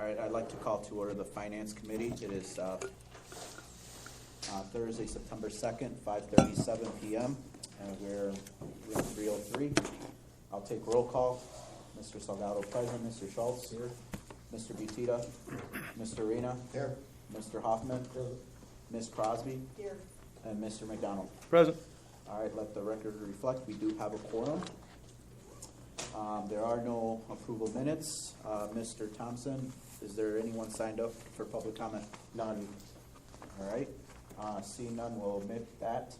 All right, I'd like to call to order the Finance Committee. It is Thursday, September 2nd, 5:37 p.m., and we're room 303. I'll take roll call. Mr. Salgado present, Mr. Schultz here, Mr. Butita, Mr. Arena Here. Mr. Hoffman, Ms. Crosby, Here. and Mr. McDonald. Present. All right, let the record reflect, we do have a quorum. There are no approval minutes. Mr. Thompson, is there anyone signed up for public comment? None. All right, seeing none, we'll omit that.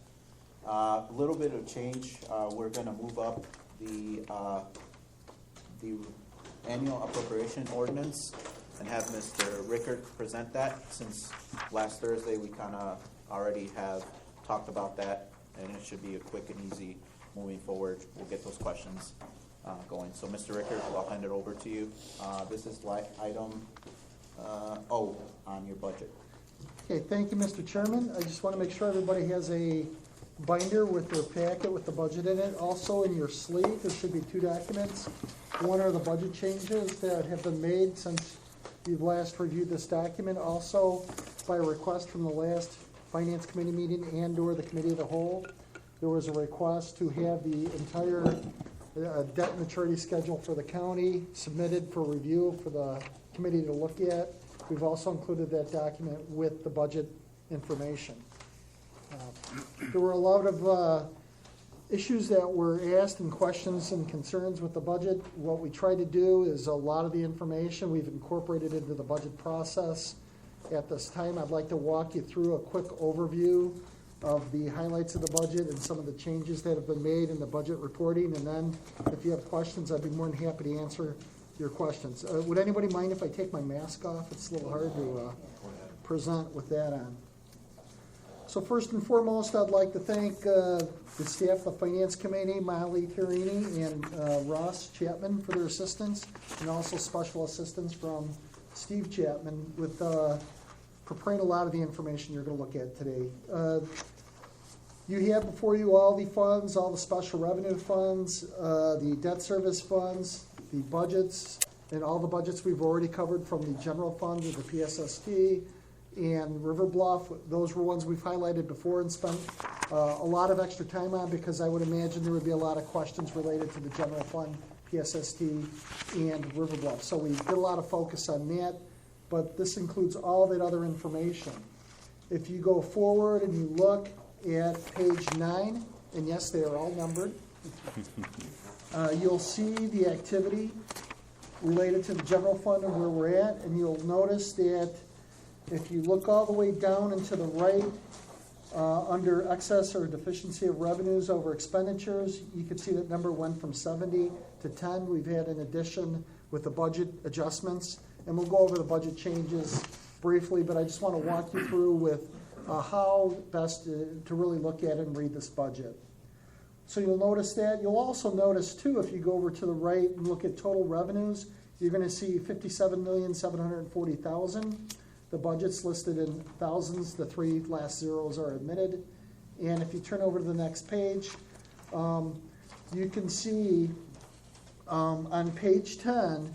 A little bit of change, we're gonna move up the annual appropriation ordinance and have Mr. Rickert present that, since last Thursday we kinda already have talked about that, and it should be a quick and easy moving forward. We'll get those questions going. So Mr. Rickert, I'll hand it over to you. This is item O on your budget. Okay, thank you, Mr. Chairman. I just want to make sure everybody has a binder with their packet with the budget in it. Also in your slate, there should be two documents. One are the budget changes that have been made since you've last reviewed this document. Also, by request from the last Finance Committee meeting and/or the Committee of the Whole, there was a request to have the entire debt maturity schedule for the county submitted for review for the committee to look at. We've also included that document with the budget information. There were a lot of issues that were asked and questions and concerns with the budget. What we tried to do is a lot of the information we've incorporated into the budget process. At this time, I'd like to walk you through a quick overview of the highlights of the budget and some of the changes that have been made in the budget reporting. And then if you have questions, I'd be more than happy to answer your questions. Would anybody mind if I take my mask off? It's a little hard to present with that on. So first and foremost, I'd like to thank the staff of the Finance Committee, Molly Tirini and Ross Chapman for their assistance, and also special assistance from Steve Chapman with preparing a lot of the information you're going to look at today. You have before you all the funds, all the special revenue funds, the debt service funds, the budgets, and all the budgets we've already covered from the general fund to the PSST and River Bluff. Those were ones we've highlighted before and spent a lot of extra time on, because I would imagine there would be a lot of questions related to the general fund, PSST, and River Bluff. So we did a lot of focus on that, but this includes all that other information. If you go forward and you look at page 9, and yes, they are all numbered, you'll see the activity related to the general fund and where we're at, and you'll notice that if you look all the way down and to the right, under excess or deficiency of revenues over expenditures, you can see that number went from 70 to 10. We've had an addition with the budget adjustments, and we'll go over the budget changes briefly, but I just want to walk you through with how best to really look at and read this budget. So you'll notice that. You'll also notice, too, if you go over to the right and look at total revenues, you're going to see $57,740,000. The budget's listed in thousands. The three last zeros are omitted. And if you turn over to the next page, you can see on page 10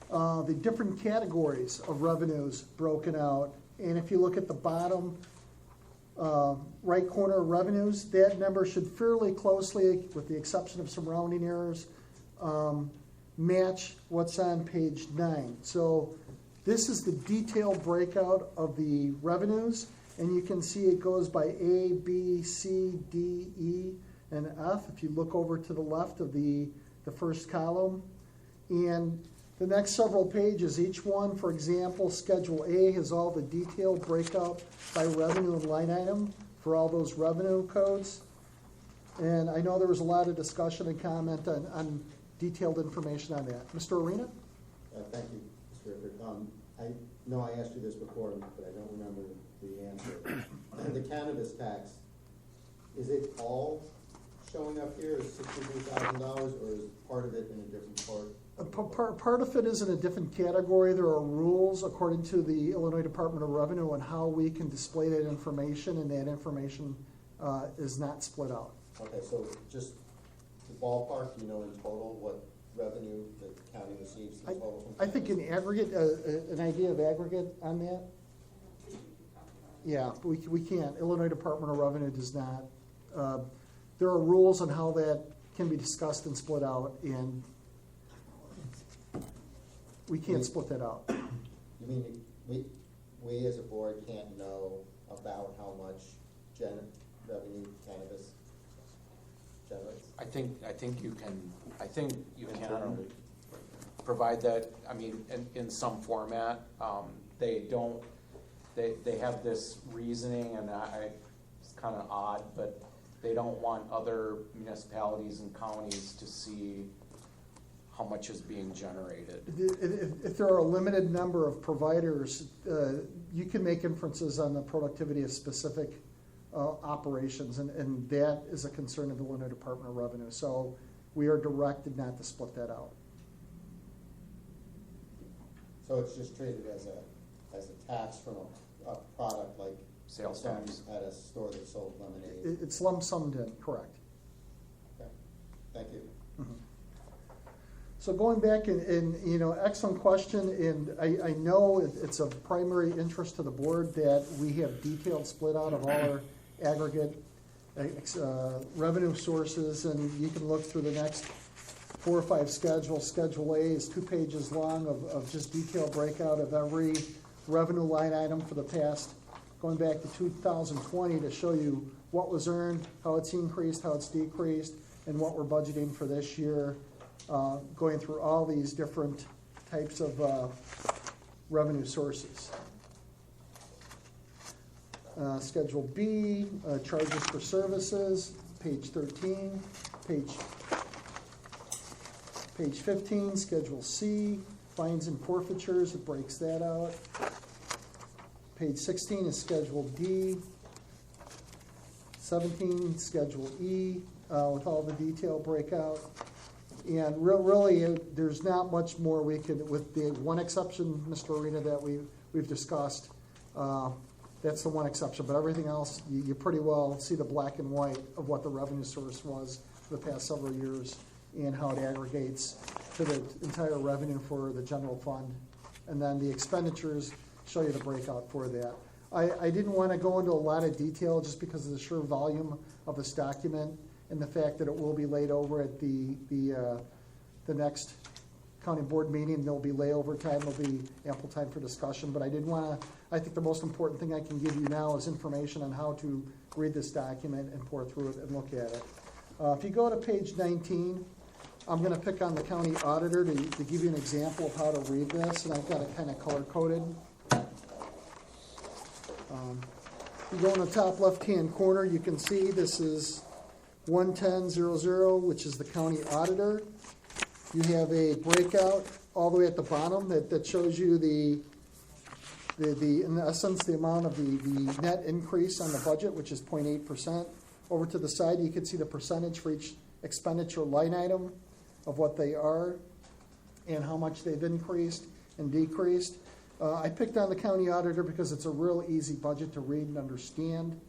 the different categories of revenues broken out. And if you look at the bottom right corner of revenues, that number should fairly closely, with the exception of some rounding errors, match what's on page 9. So this is the detailed breakout of the revenues, and you can see it goes by A, B, C, D, E, and F if you look over to the left of the first column. And the next several pages, each one, for example, Schedule A has all the detailed breakout by revenue and line item for all those revenue codes. And I know there was a lot of discussion and comment on detailed information on that. Mr. Arena? Thank you, Mr. Rickert. I know I asked you this before, but I don't remember the answer. The cannabis tax, is it all showing up here as $63,000, or is part of it in a different part? Part of it is in a different category. There are rules according to the Illinois Department of Revenue on how we can display that information, and that information is not split out. Okay, so just the ballpark, you know, in total, what revenue that the county receives in total from I think in aggregate, an idea of aggregate on that? Yeah, we can't. Illinois Department of Revenue does not. There are rules on how that can be discussed and split out, and we can't split that out. You mean, we as a board can't know about how much revenue cannabis generates? I think you can provide that, I mean, in some format. They have this reasoning, and it's kind of odd, but they don't want other municipalities and counties to see how much is being generated. If there are a limited number of providers, you can make inferences on the productivity of specific operations, and that is a concern of the Illinois Department of Revenue. So we are directed not to split that out. So it's just treated as a tax from a product like Sales someone tax. at a store that sold lemonade. It's lump summed in, correct. Okay, thank you. Mhm. So going back and excellent question, and I know it's of primary interest to the board that we have detailed split out of all our aggregate revenue sources, and you can look through the next 4 or 5 schedules. Schedule A is 2 pages long of just detailed breakout of every revenue line item for the past, going back to 2020 to show you what was earned, how it's increased, how it's decreased, and what we're budgeting for this year. Going through all these different types of revenue sources. Schedule B, charges for services, page 13, page 15, Schedule C, fines and forfeitures, it breaks that out. Page 16 is Schedule D, 17, Schedule E, with all the detail breakout. And really, there's not much more we could, with the one exception, Mr. Arena, that we've discussed. That's the one exception, but everything else, you pretty well see the black and white of what the revenue source was for the past several years and how it aggregates to the entire revenue for the general fund. And then the expenditures show you the breakout for that. I didn't want to go into a lot of detail just because of the sheer volume of this document and the fact that it will be laid over at the next county board meeting. There'll be layover time, there'll be ample time for discussion, but I did want to, I think the most important thing I can give you now is information on how to read this document and pour through it and look at it. If you go to page 19, I'm going to pick on the county auditor to give you an example of how to read this, and I've got it kind of color-coded. You go in the top left-hand corner, you can see this is 11000, which is the county auditor. You have a breakout all the way at the bottom that shows you the in essence the amount of the net increase on the budget, which is 0.8%. Over to the side, you can see the percentage for each expenditure line item of what they are and how much they've increased and decreased. I picked on the county auditor because it's a real easy budget to read and understand.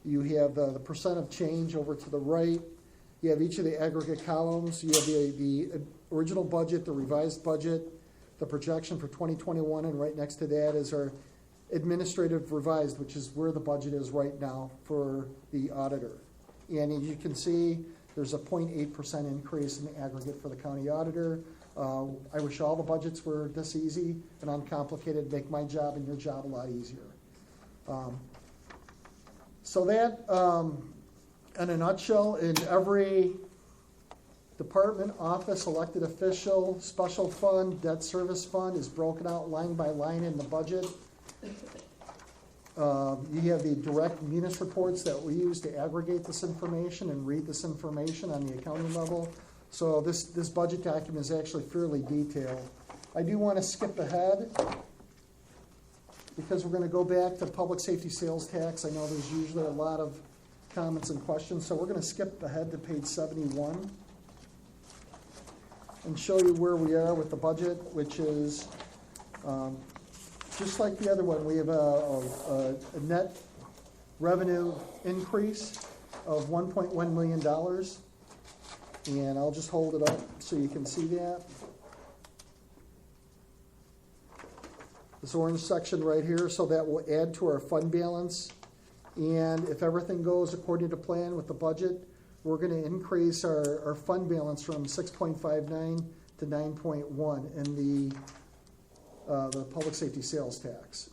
You have the percent of change over to the right. You have each of the aggregate columns. You have the original budget, the revised budget, the projection for 2021, and right next to that is our administrative revised, which is where the budget is right now for the auditor. And as you can see, there's a 0.8% increase in the aggregate for the county auditor. I wish all the budgets were this easy and uncomplicated, make my job and your job a lot easier. So that, in a nutshell, in every department, office, elected official, special fund, debt service fund is broken out line by line in the budget. You have the direct munis reports that we use to aggregate this information and read this information on the accounting level. So this budget document is actually fairly detailed. I do want to skip ahead because we're going to go back to public safety sales tax. I know there's usually a lot of comments and questions, so we're going to skip ahead to page 71 and show you where we are with the budget, which is just like the other one. We have a net revenue increase of $1.1 million. And I'll just hold it up so you can see that. This orange section right here, so that will add to our fund balance. And if everything goes according to plan with the budget, we're gonna increase our fund balance from 6.59 to 9.1 in the public safety sales tax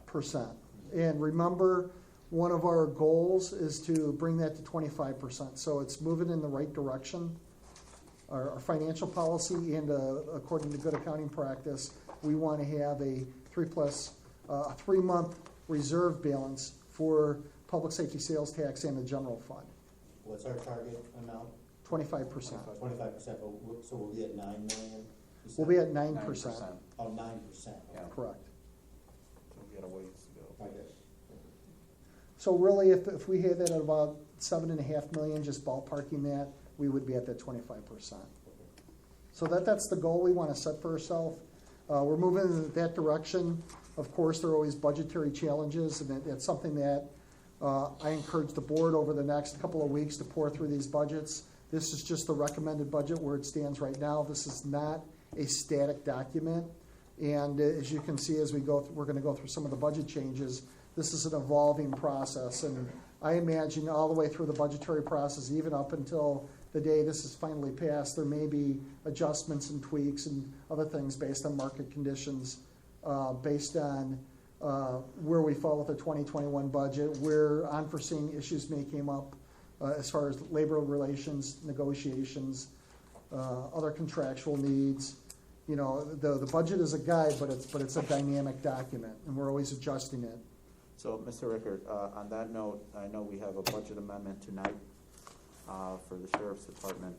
percent. And remember, one of our goals is to bring that to 25%. So it's moving in the right direction. Our financial policy and according to good accounting practice, we want to have a 3-month reserve balance for public safety sales tax and the general fund. What's our target amount? 25%. 25%, so we'll be at 9 million? you said? We'll be at 9%. Oh, 9%. Yeah. Correct. So we got a ways to go. Okay. So really, if we had that at about 7.5 million, just ballparking that, we would be at that 25%. So that's the goal we want to set for ourselves. We're moving in that direction. Of course, there are always budgetary challenges, and it's something that I encourage the board over the next couple of weeks to pour through these budgets. This is just the recommended budget where it stands right now. This is not a static document. And as you can see, as we go, we're going to go through some of the budget changes. This is an evolving process, and I imagine all the way through the budgetary process, even up until the day this is finally passed, there may be adjustments and tweaks and other things based on market conditions, based on where we fall with the 2021 budget, where unforeseen issues may come up as far as labor relations, negotiations, other contractual needs. You know, the budget is a guide, but it's a dynamic document, and we're always adjusting it. So, Mr. Rickard, on that note, I know we have a budget amendment tonight for the Sheriff's Department.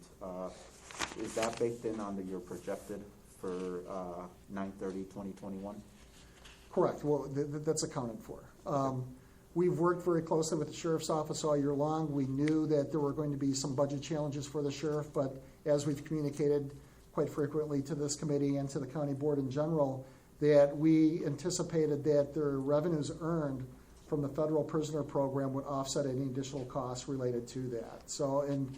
Is that baked in under your projected for 9/30/2021? Correct. Well, that's accounted for. We've worked very closely with the Sheriff's Office all year long. We knew that there were going to be some budget challenges for the Sheriff, but as we've communicated quite frequently to this committee and to the county board in general, that we anticipated that their revenues earned from the federal prisoner program would offset any additional costs related to that. So, and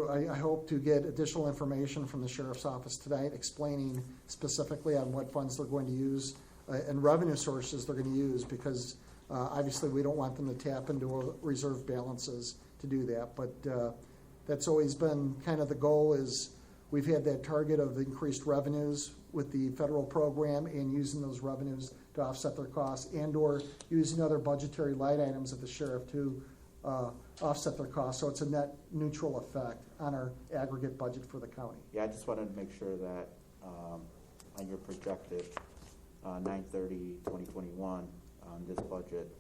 I hope to get additional information from the Sheriff's Office tonight explaining specifically on what funds they're going to use and revenue sources they're going to use, because obviously we don't want them to tap into reserve balances to do that. But that's always been kind of the goal, is we've had that target of increased revenues with the federal program and using those revenues to offset their costs, and or using other budgetary line items of the sheriff to offset their costs. So it's a net neutral effect on our aggregate budget for the county. Yeah, I just wanted to make sure that on your projected 9/30/2021 on this budget,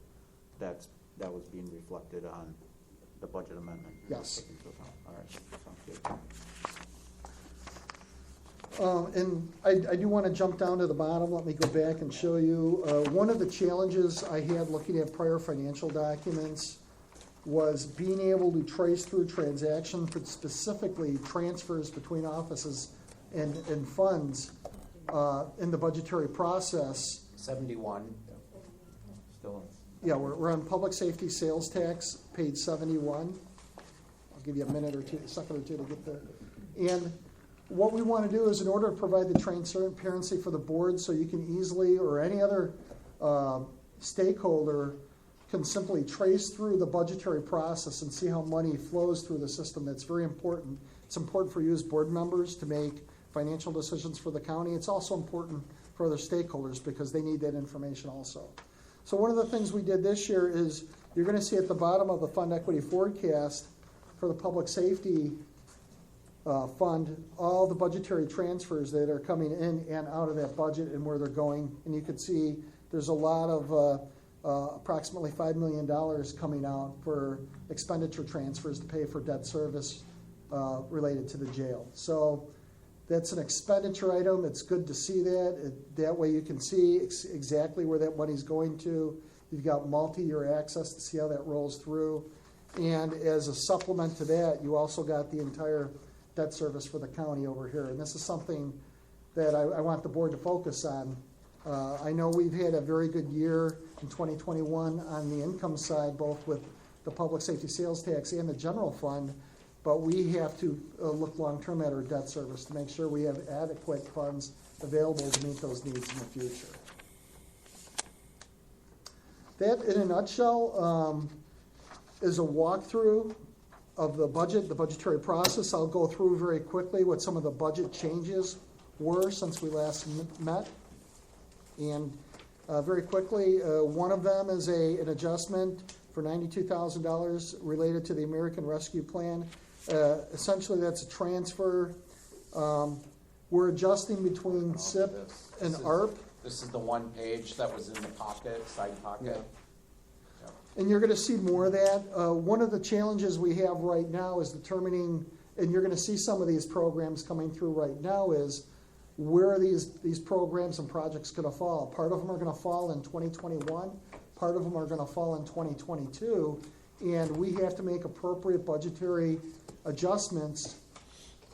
that was being reflected on the budget amendment. Yes. All right, sounds good. And I do want to jump down to the bottom. Let me go back and show you. One of the challenges I had looking at prior financial documents was being able to trace through transactions, but specifically transfers between offices and funds in the budgetary process. 71. Still Yeah, we're on public safety sales tax, page 71. I'll give you a minute or two, a second or two to get there. And what we want to do is, in order to provide the transparency for the board, so you can easily, or any other stakeholder can simply trace through the budgetary process and see how money flows through the system. That's very important. It's important for you as board members to make financial decisions for the county. It's also important for other stakeholders because they need that information also. So one of the things we did this year is, you're going to see at the bottom of the fund equity forecast for the public safety fund, all the budgetary transfers that are coming in and out of that budget and where they're going. And you can see there's a lot of approximately $5 million coming out for expenditure transfers to pay for debt service related to the jail. So that's an expenditure item. It's good to see that. That way you can see exactly where that money's going to. You've got multi-year access to see how that rolls through. And as a supplement to that, you also got the entire debt service for the county over here. And this is something that I want the board to focus on. I know we've had a very good year in 2021 on the income side, both with the public safety sales tax and the general fund. but we have to look long-term at our debt service to make sure we have adequate funds available to meet those needs in the future. That, in a nutshell, is a walkthrough of the budget, the budgetary process. I'll go through very quickly what some of the budget changes were since we last met. And very quickly, one of them is an adjustment for $92,000 related to the American Rescue Plan. Essentially, that's a transfer. We're adjusting between SIP and ARP. This is the one page that was in the pocket, side pocket. Yep. And you're going to see more of that. One of the challenges we have right now is determining, and you're going to see some of these programs coming through right now, is where are these programs and projects going to fall? Part of them are going to fall in 2021. Part of them are going to fall in 2022. And we have to make appropriate budgetary adjustments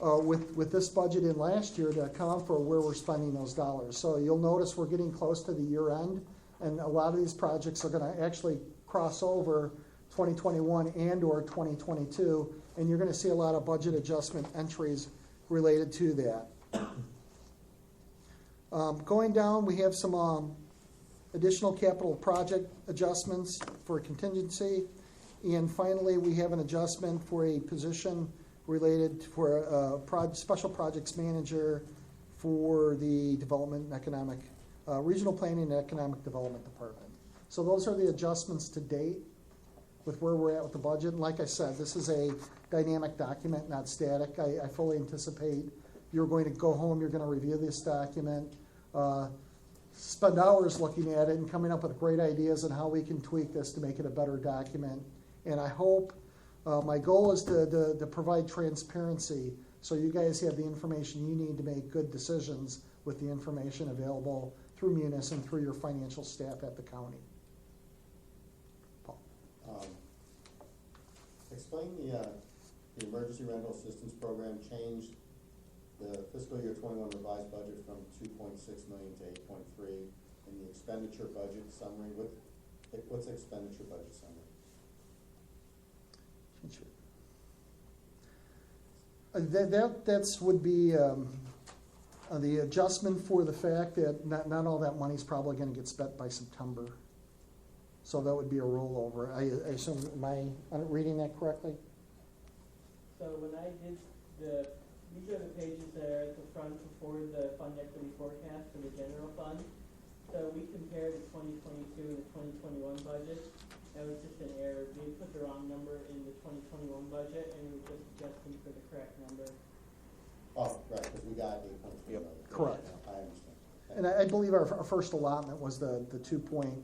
with this budget in last year to account for where we're spending those dollars. So you'll notice we're getting close to the year end, and a lot of these projects are going to actually cross over 2021 and or 2022, and you're going to see a lot of budget adjustment entries related to that. Going down, we have some additional capital project adjustments for contingency, and finally, we have an adjustment for a position related for a special projects manager for the development and economic, regional planning and economic development department. So those are the adjustments to date with where we're at with the budget. And like I said, this is a dynamic document, not static. I fully anticipate you're going to go home, you're going to review this document, spend hours looking at it and coming up with great ideas on how we can tweak this to make it a better document. And I hope, my goal is to provide transparency so you guys have the information you need to make good decisions with the information available through Munis and through your financial staff at the county. Paul. Explain the emergency rental assistance program changed the fiscal year 21 revised budget from 2.6 million to 8.3. In the expenditure budget summary, what's the expenditure budget summary? That would be the adjustment for the fact that not all that money's probably going to get spent by September. So that would be a rollover. I assume, am I reading that correctly? So when I did these are the pages that are at the front before the fund equity forecast for the general fund. So we compared the 2022 and the 2021 budget. That was just an error. We put the wrong number in the 2021 budget, and we were just adjusting for the correct number. Oh, right, because we got 8.3 million. Correct. I understand. And I believe our first allotment was the 2.6,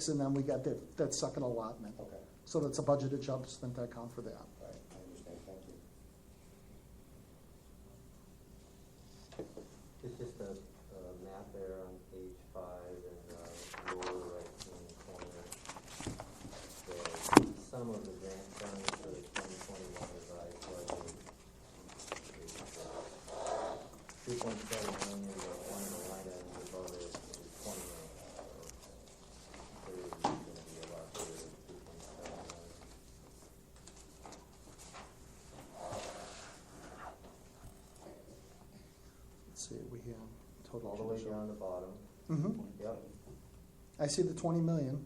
and then we got that second allotment. Okay, So that's a budget adjustment to account for that. right, I understand, thank you. It's just a map there on page 5 in the lower right-hand corner. The sum of the grant funds for the 2021 revised budget is 2.7 million, but one of the line items above it is 20 million. So clearly it's going to be a lot bigger than 2.7 million. Let's see, we have total. All the way down the bottom. Mm-hmm. Yep. I see the 20 million.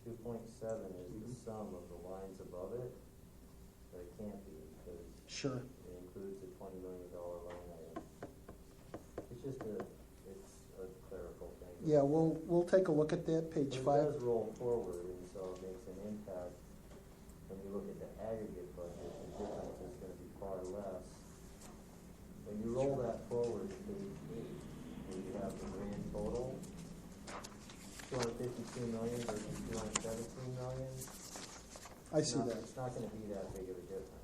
2.7 is the sum of the lines above it, but it can't be because Sure. it includes a $20 million line item. It's just it's a clerical thing. Yeah, we'll take a look at that, page But it 5. does roll forward, and so it makes an impact. When you look at the aggregate budget, the difference is gonna be far less. When you roll that forward to page 8, where you have the grand total, 252 million versus 217 million. I see that. It's not gonna be that big of a difference.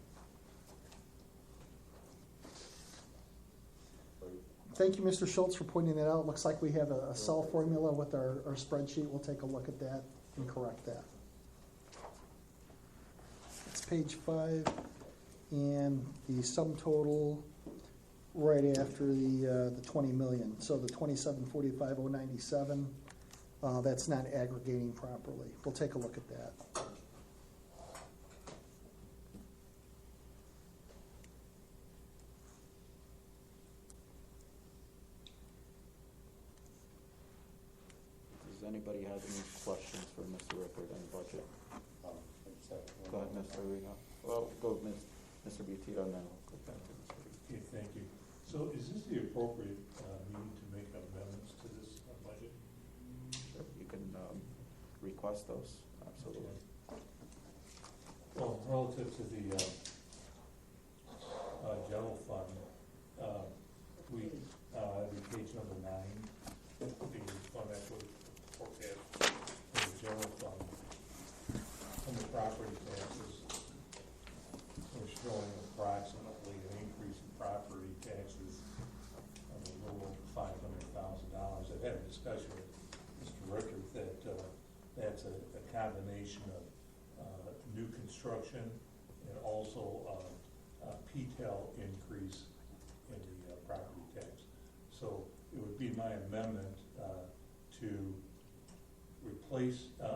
So Thank you, Mr. Schultz, for pointing that out. Looks like we have a cell formula with our spreadsheet. We'll take a look at that and correct that. It's page 5, and the sum total right after the 20 million. So the 2745,097, that's not aggregating properly. We'll take a look at that. anybody has any questions for Mr. Rickard on the budget? I just have one Go ahead, more. Mr. Reno. Well, go with Mr. Butito, and then we'll go back to Mr. Reno. Okay, thank you. So is this the appropriate meeting to make amendments to this budget? Sure, you can request those, absolutely. Well, relative to the general fund, we, page number 9, the fund equity forecast for the general fund, on the property taxes, we're showing approximately an increase in property taxes of a little over $500,000. I've had a discussion with Mr. Rickard that that's a combination of new construction and also a PTEL increase in the property tax. So it would be my amendment to replace the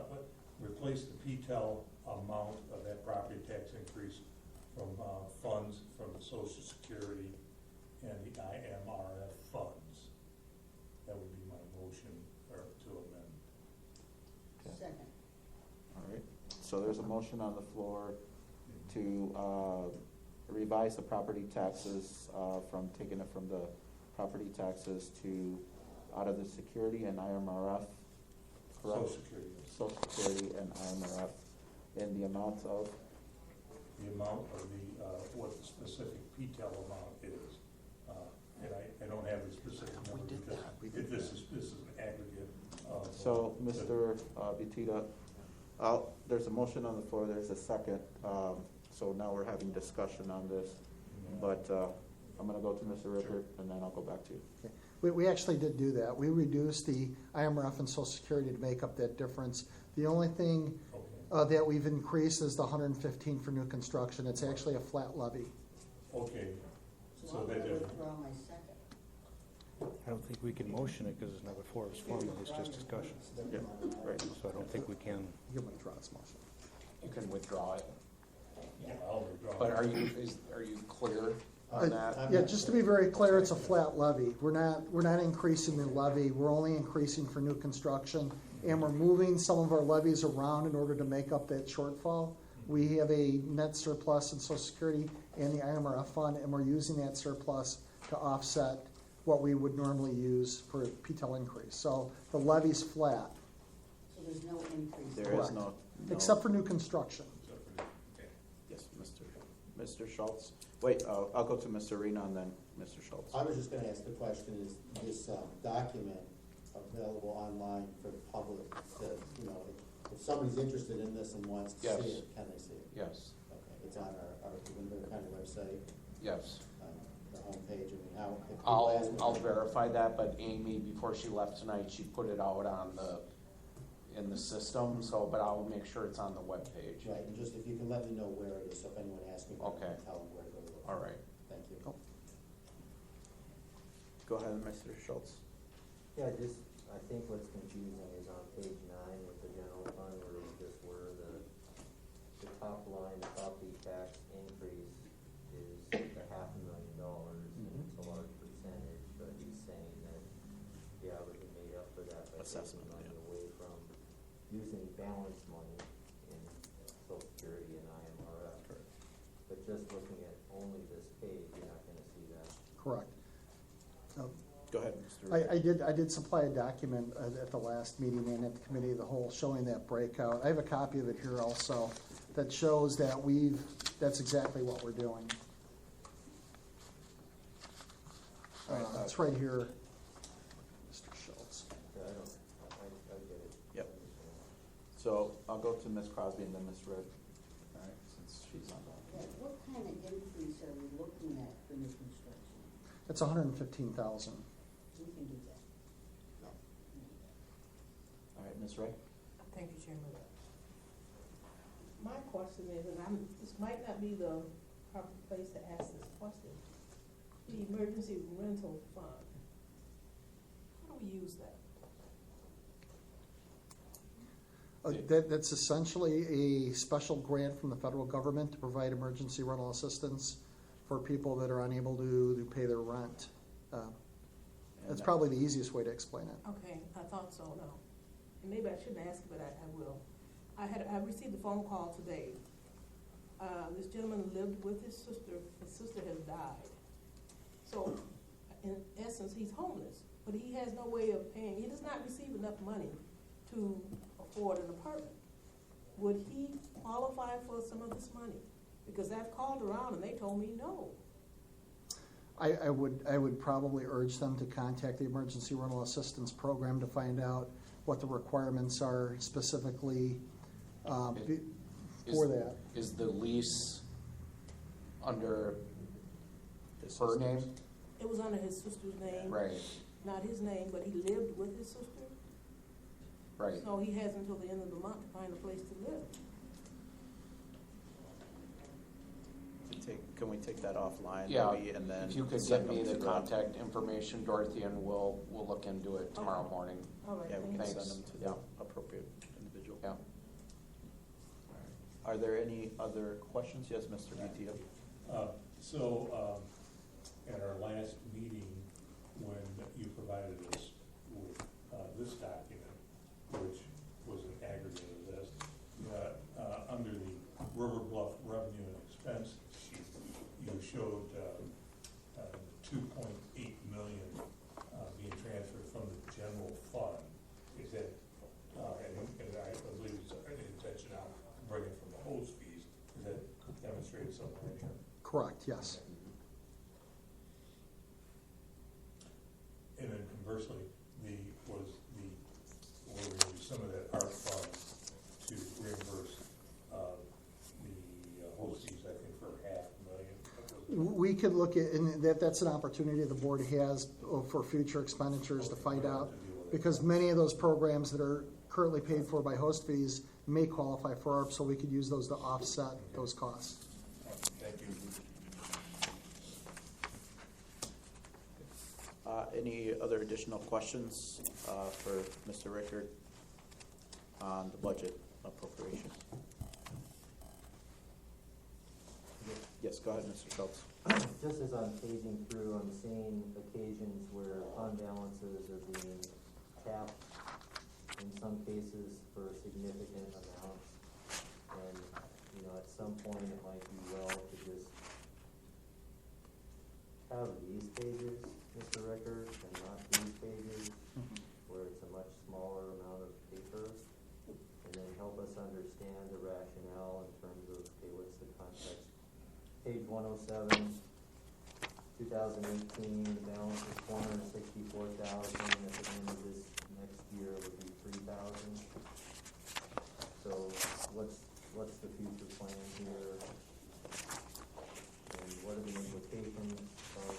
PTEL amount of that property tax increase from funds from the Social Security and the IMRF funds. That would be my motion to amend. Second. All right, so there's a motion on the floor to revise the property taxes from taking it from the property taxes to out of the security and IMRF, correct? Social Security. Social Security and IMRF in the amount of, The amount of the, what the specific PTEL amount is. And I don't have the specific number because this is an aggregate of. so Mr. Butita, there's a motion on the floor, there's a second, so now we're having discussion on this, but I'm gonna go to Mr. Rickard and then I'll go back to you. Okay. We actually did do that. We reduced the IMRF and Social Security to make up that difference. The only thing Okay, that we've increased is the 115 for new construction. It's actually a flat levy. okay, So so I'm that gonna doesn't, withdraw my second. I don't think we can motion it because it's not before us formally, it's just discussion. Yeah, right. So I don't think we can. You can withdraw this motion. You can withdraw it. yeah, I'll withdraw. But are you clear on that? Yeah, just to be very clear, it's a flat levy. We're not increasing the levy. We're only increasing for new construction. And we're moving some of our levies around in order to make up that shortfall. We have a net surplus in Social Security and the IMRF fund, and we're using that surplus to offset what we would normally use for a PTEL increase. So the levy's flat, So there's no increase. There is Correct. no. except for new construction. Okay. Yes, Mr. Schultz. Wait, I'll go to Mr. Reno and then Mr. Schultz. I was just gonna ask the question, is this document available online for the public to, if somebody's interested in this and wants to Yes. see it, can they see it? Yes, Okay, it's on our Winnebago County website, yes. the homepage, I mean, how? if people ask me- I'll verify that, but Amy, before she left tonight, she put it out in the system, so, but I'll make sure it's on the webpage. Right, and just if you can let me know where it is, so if anyone asks me, I Okay. can tell them where to go to look. All right. Thank you. Go ahead, Mr. Schultz. Yeah, I think what's confusing is on page 9 with the general fund, where it's just where the top line, the property tax increase is $500,000, and it's a large percentage, but he's saying that, yeah, we can make up for that by taking Assessment, money yeah. away from using balance money in Social Security and IMRF. But just looking at only this page, you're not gonna see that. Correct. Go ahead, Mr. Rickard. I did supply a document at the last meeting and at the committee of the whole showing that breakout. I have a copy of it here also that shows that that's exactly what we're doing. It's right here, Mr. Schultz. Yeah, I get it. Yep. So I'll go to Ms. Crosby and then Ms. Red, all right, since she's on Yeah, what kind of increase are we looking at for new construction? It's 115,000. We can do that. All right, Ms. Ray? Thank you, Chairman. My question is, and this might not be the proper place to ask this question. The emergency rental fund, how do we use that? That's essentially a special grant from the federal government to provide emergency rental assistance for people that are unable to pay their rent. That's probably the easiest way to explain it. Okay, I thought so, no. and maybe I shouldn't ask, but I will. I received a phone call today. This gentleman lived with his sister. His sister has died. So, in essence, he's homeless, but he has no way of paying. He does not receive enough money to afford an apartment. Would he qualify for some of this money? Because I've called around and they told me no. I would probably urge them to contact the Emergency Rental Assistance Program to find out what the requirements are specifically for that. Is the lease under her name? It was under his sister's name. Right, Not his name, but he lived with his sister. right. So he has until the end of the month to find a place to live. Can we take that offline Yeah, maybe, and then if you could send get me them the to contact information, Dorothy, and we'll look into it tomorrow morning. All right, Yeah, we can thank you. send them to the Yeah. appropriate individual. Yeah. Are there any other questions? Yes, Mr. Butia. At our last meeting, when you provided us with this document, which was an aggregated list, under the River Bluff revenue and expense sheet, you showed 2.8 million being transferred from the general fund. Is that, and I believe it's an intention on bringing from the host fees, is that demonstrated somewhere in here? Correct, yes. And then conversely, were we going to use some of that ARP funds to reimburse the host fees, I think, for $500,000? We could look at, and that's an opportunity the board has for future expenditures to find out, because many of those programs that are currently paid for by host fees may qualify for ARP, so we could use those to offset those costs. Thank you. Any other additional questions for Mr. Rickard on the budget appropriation? Yes, go ahead, Mr. Schultz. Just as I'm paging through, I'm seeing occasions where fund balances are being tapped, in some cases for significant amounts. And, at some point, it might be well to just have these pages, Mr. Rickard, and not these pages, where it's a much smaller amount of paper, and then help us understand the rationale in terms of, okay, what's the context? Page 107, 2018, the balance is $464,000, at the end of this next year would be $3,000. So what's the future plan here? And what are the implications of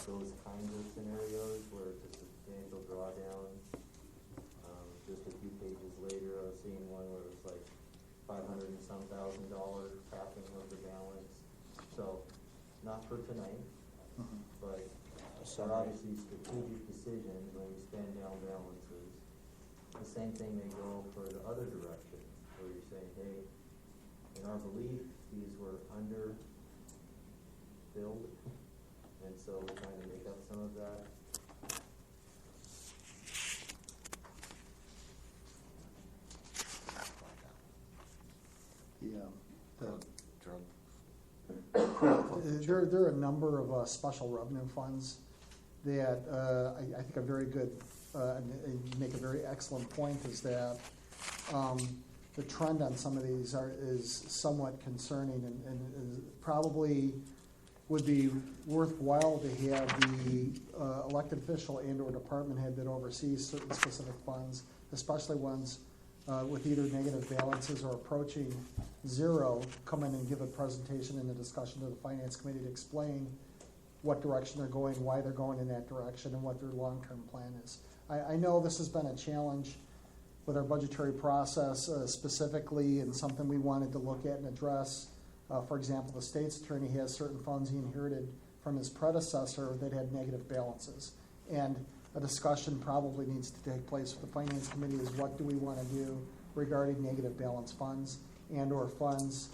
those kinds of scenarios where it's a substantial drawdown? Just a few pages later, I was seeing one where it was like $500 and some thousand tapping of the balance. So, not for tonight, but there are obviously strategic decisions when we spend down balances. The same thing may go for the other direction, where you're saying, hey, in our belief, these were under-billed, and so we're trying to make up some of that. There are a number of special revenue funds that I think are very good, and you make a very excellent point, is that the trend on some of these is somewhat concerning, and probably would be worthwhile to have the elected official and or department head that oversees certain specific funds, especially ones with either negative balances or approaching zero, come in and give a presentation and a discussion to the finance committee to explain what direction they're going, why they're going in that direction, and what their long-term plan is. I know this has been a challenge with our budgetary process specifically, and something we wanted to look at and address. For example, the state's attorney has certain funds he inherited from his predecessor that had negative balances. And a discussion probably needs to take place with the finance committee is what do we want to do regarding negative balance funds and or funds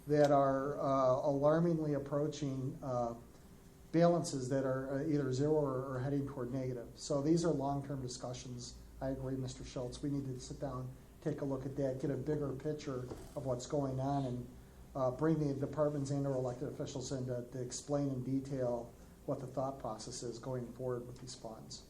that are alarmingly approaching balances that are either zero or heading toward negative. So these are long-term discussions I agree, Mr. Schultz, we need to sit down, take a look at that, get a bigger picture of what's going on, and bring the departments and or elected officials in to explain in detail what the thought process is going forward with these funds.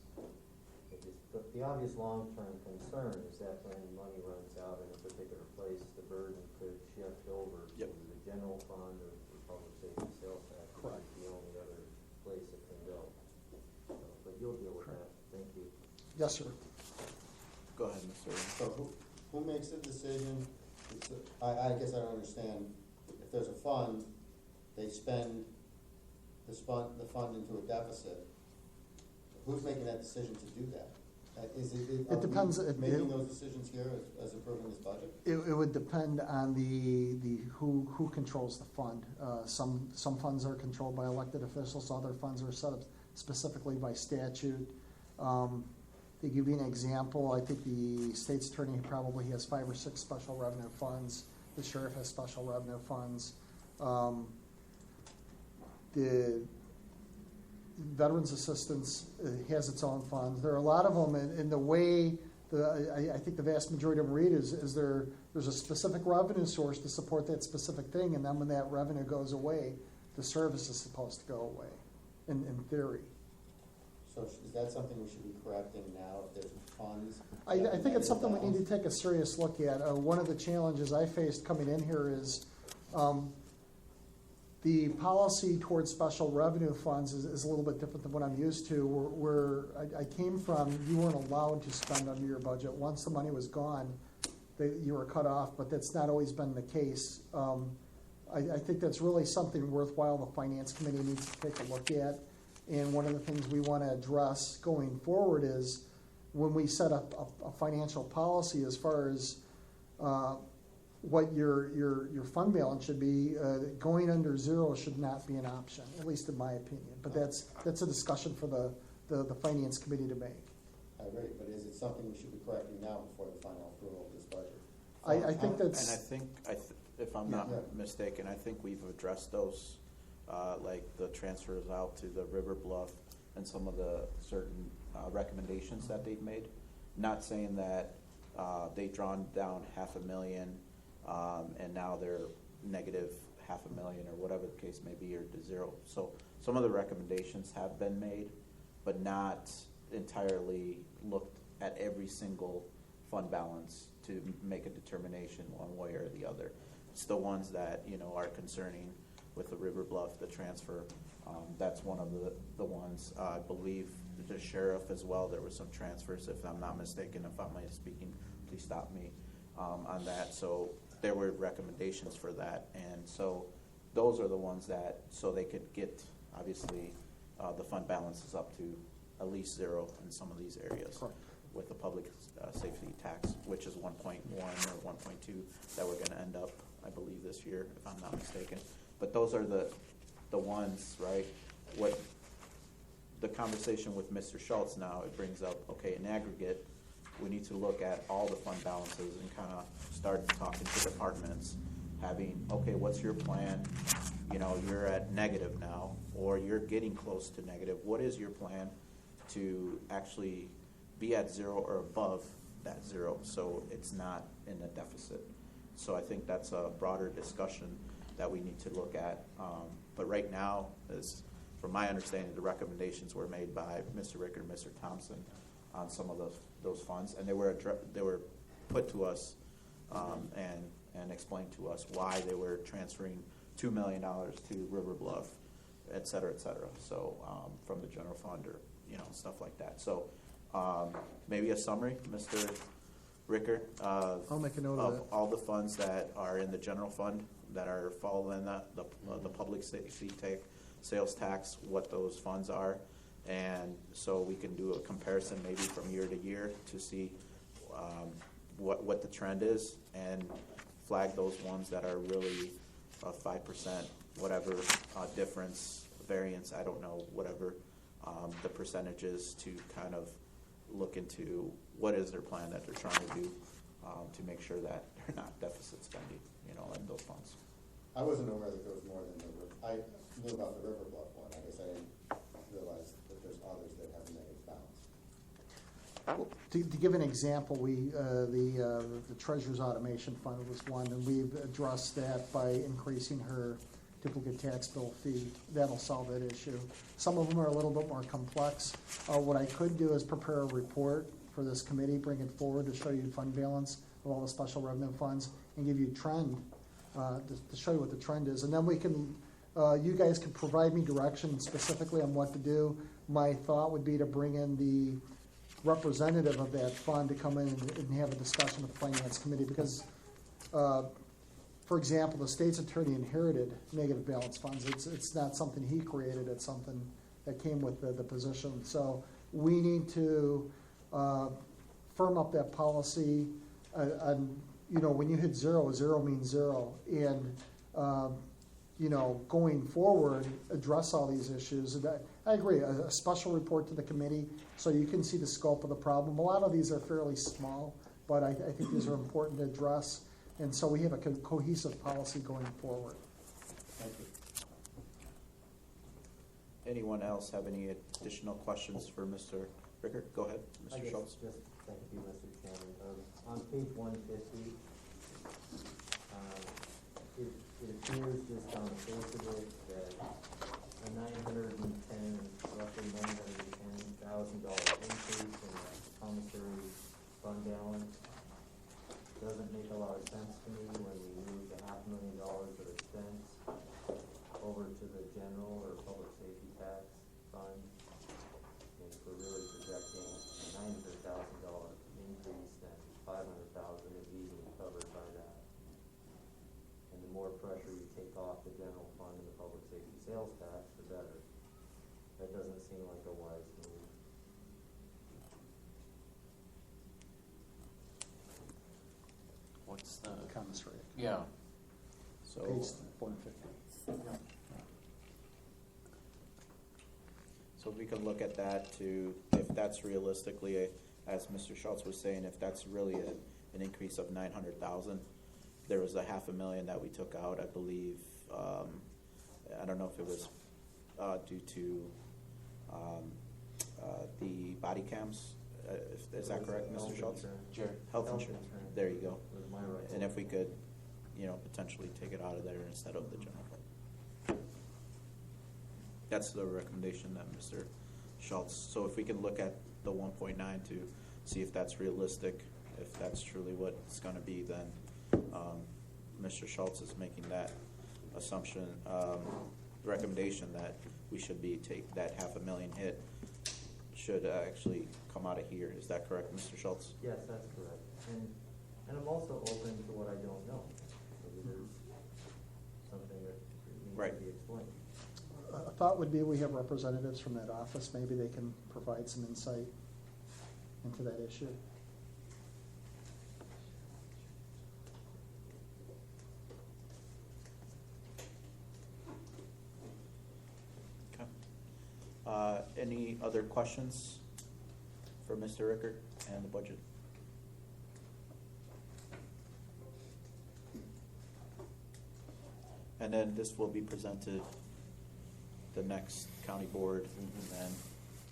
The obvious long-term concern is that when money runs out in a particular place, the burden could shift over to Yep. the general fund or the public safety sales tax, which Correct. is the only other place it can go. So, but you'll deal with that. Thank you. Yes, sir. Go ahead, Mr. So who makes the decision? I guess I don't understand. If there's a fund, they spend the fund into a deficit. Who's making that decision to do that? It depends. Are we making those decisions here as approving this budget? It would depend on the who controls the fund. Some funds are controlled by elected officials, other funds are set up specifically by statute. To give you an example, I think the state's attorney probably has 5 or 6 special revenue funds. The sheriff has special revenue funds. The Veterans Assistance has its own funds. There are a lot of them, and the way I think the vast majority of them read is there's a specific revenue source to support that specific thing, and then when that revenue goes away, the service is supposed to go away, in theory. So is that something we should be correcting now, if there's funds? I think it's something we need to take a serious look at. One of the challenges I faced coming in here is the policy towards special revenue funds is a little bit different than what I'm used to. Where I came from, you weren't allowed to spend under your budget. Once the money was gone, you were cut off, but that's not always been the case. I think that's really something worthwhile the Finance Committee needs to take a look at. And one of the things we want to address going forward is when we set up a financial policy as far as what your fund balance should be, going under zero should not be an option, at least in my opinion. But that's a discussion for the Finance Committee to make. I agree, but is it something we should be correcting now before the final approval of this budget? I think that's. And I think, if I'm not mistaken, I think we've addressed those, like the transfers out to the River Bluff and some of the certain recommendations that they've made. Not saying that they've drawn down $500,000 and now they're negative $500,000 or whatever the case may be, or to zero. So some of the recommendations have been made, but not entirely looked at every single fund balance to make a determination one way or the other. It's the ones that, are concerning with the River Bluff, the transfer. That's one of the ones. I believe the sheriff as well, there were some transfers, if I'm not mistaken. If I'm speaking, please stop me on that. So there were recommendations for that. And so those are the ones that, so they could get, obviously, the fund balances up to at least zero in some of these areas. Correct. With the public safety tax, which is 1.1 or 1.2 that we're gonna end up, I believe, this year, if I'm not mistaken. But those are the ones, right? What the conversation with Mr. Schultz now, it brings up, okay, in aggregate, we need to look at all the fund balances and kind of start talking to departments, having, okay, what's your plan? You're at negative now, or you're getting close to negative. What is your plan to actually be at zero or above that zero, so it's not in a deficit? So I think that's a broader discussion that we need to look at. But right now, as from my understanding, the recommendations were made by Mr. Rickard and Mr. Thompson on some of those funds, and they were put to us and explained to us why they were transferring $2 million to River Bluff, et cetera, so from the general fund or stuff like that. So maybe a summary, Mr. Rickard, I'll make a note of that. all the funds that are in the general fund that are following the public safety sales tax, what those funds are, and so we can do a comparison maybe from year to year to see what the trend is, and flag those ones that are really 5%, whatever difference, variance, I don't know, whatever the percentages, to kind of look into what is their plan that they're trying to do to make sure that they're not deficit spending, in those funds. I wasn't aware that there was more than I knew about the River Bluff one. I guess I didn't realize that there's others that have a negative balance. To give an example, the Treasurer's Automation Fund was one, and we've addressed that by increasing her duplicate tax bill fee. That'll solve that issue. Some of them are a little bit more complex. What I could do is prepare a report for this committee, bring it forward to show you fund balance of all the special revenue funds, and give you trend, to show you what the trend is. And then we can, you guys can provide me direction specifically on what to do. My thought would be to bring in the representative of that fund to come in and have a discussion with the finance committee, because, for example, the state's attorney inherited negative balance funds. It's not something he created, it's something that came with the position. So we need to firm up that policy. When you hit zero, zero means zero. And, going forward, address all these issues. And I agree, a special report to the committee so you can see the scope of the problem. A lot of these are fairly small, but I think these are important to address. And so we have a cohesive policy going forward. Thank you. Anyone else have any additional questions for Mr. Rickert? Go ahead, I Mr. guess Schultz. just, thank you, Mr. Chairman. On page 150, it appears just on the face of it that a roughly $910,000 increase in the commissary fund balance doesn't make a lot of sense to me when we move the $500,000 of expense over to the general or public safety tax fund. And if we're really projecting a $900,000 increase, then $500,000 is easily covered by that. And the more pressure you take off the general fund and the public safety sales tax, the better. That doesn't seem like a wise move. What's the, Commissary. yeah, So, Page 150. so we can look at that to, if that's realistically, as Mr. Schultz was saying, if that's really an increase of 900,000. There was a $500,000 that we took out, I believe. I don't know if it was due to the body cams. Is that correct, Mr. Schultz? Jared. Health insurance. There you go. Was my recollection. And if we could, potentially take it out of there instead of the general fund. That's the recommendation that Mr. Schultz. So if we can look at the 1.9 to see if that's realistic, if that's truly what it's going to be, then Mr. Schultz is making that assumption, recommendation that we should be take that $500,000 hit should actually come out of here. Is that correct, Mr. Schultz? Yes, that's correct. And I'm also open to what I don't know. Maybe there's something that needs Right. to be explained. A thought would be we have representatives from that office. Maybe they can provide some insight into that issue. Okay. Any other questions for Mr. Rickert and the budget? And then this will be presented the next county board, and then,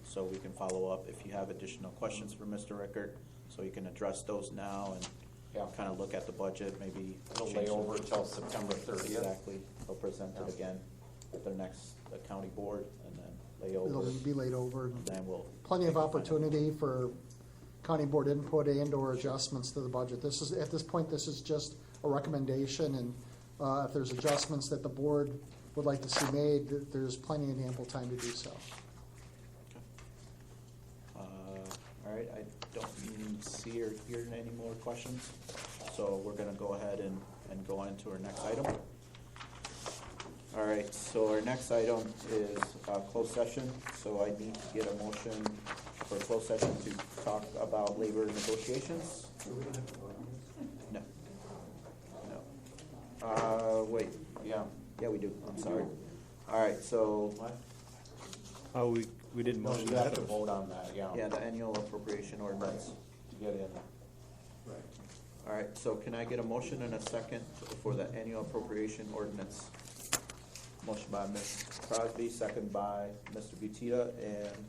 so we can follow up if you have additional questions for Mr. Rickert, so you can address those now and Yeah. kind of look at the budget, maybe. It'll change lay some- over till September 30th. Exactly. They'll present it Yeah. again at their next county board, and then lay over. It'll be laid over. And then we'll. Plenty of take a final- opportunity for county board input and/or adjustments to the budget. This is, at this point, this is just a recommendation, and if there's adjustments that the board would like to see made, there's plenty and ample time to do so. Okay. All right, I don't see or hear any more questions, so we're gonna go ahead and go on to our next item. All right, so our next item is closed session, so I need to get a motion for closed session to talk about labor negotiations. No. No. Wait, Yeah. yeah, we do, I'm sorry. All right, so, Oh, we didn't No, motion you that. have to vote on that, yeah. yeah, the annual appropriation ordinance. To get in. All right, so can I get a motion and a second for the annual appropriation ordinance? Motion by Ms. Crosby, second by Mr. Butita, and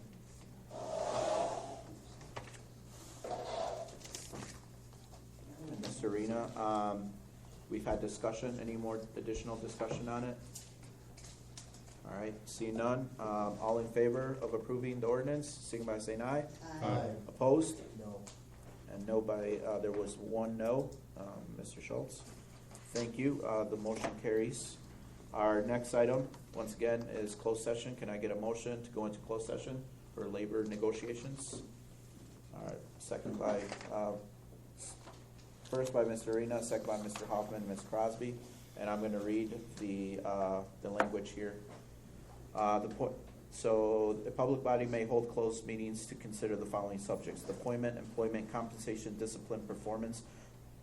Arena. We've had discussion. Any more additional discussion on it? All right, seeing none. All in favor of approving the ordinance, signify by saying aye. Aye. Opposed? No. And no by, there was one no, Mr. Schultz. Thank you, the motion carries. Our next item, once again, is closed session. Can I get a motion to go into closed session for labor negotiations? All right, second by, first by Mr. Arena, second by Mr. Hoffman, Ms. Crosby, and I'm gonna read the language here. So the public body may hold closed meetings to consider the following subjects: the appointment, employment, compensation, discipline, performance,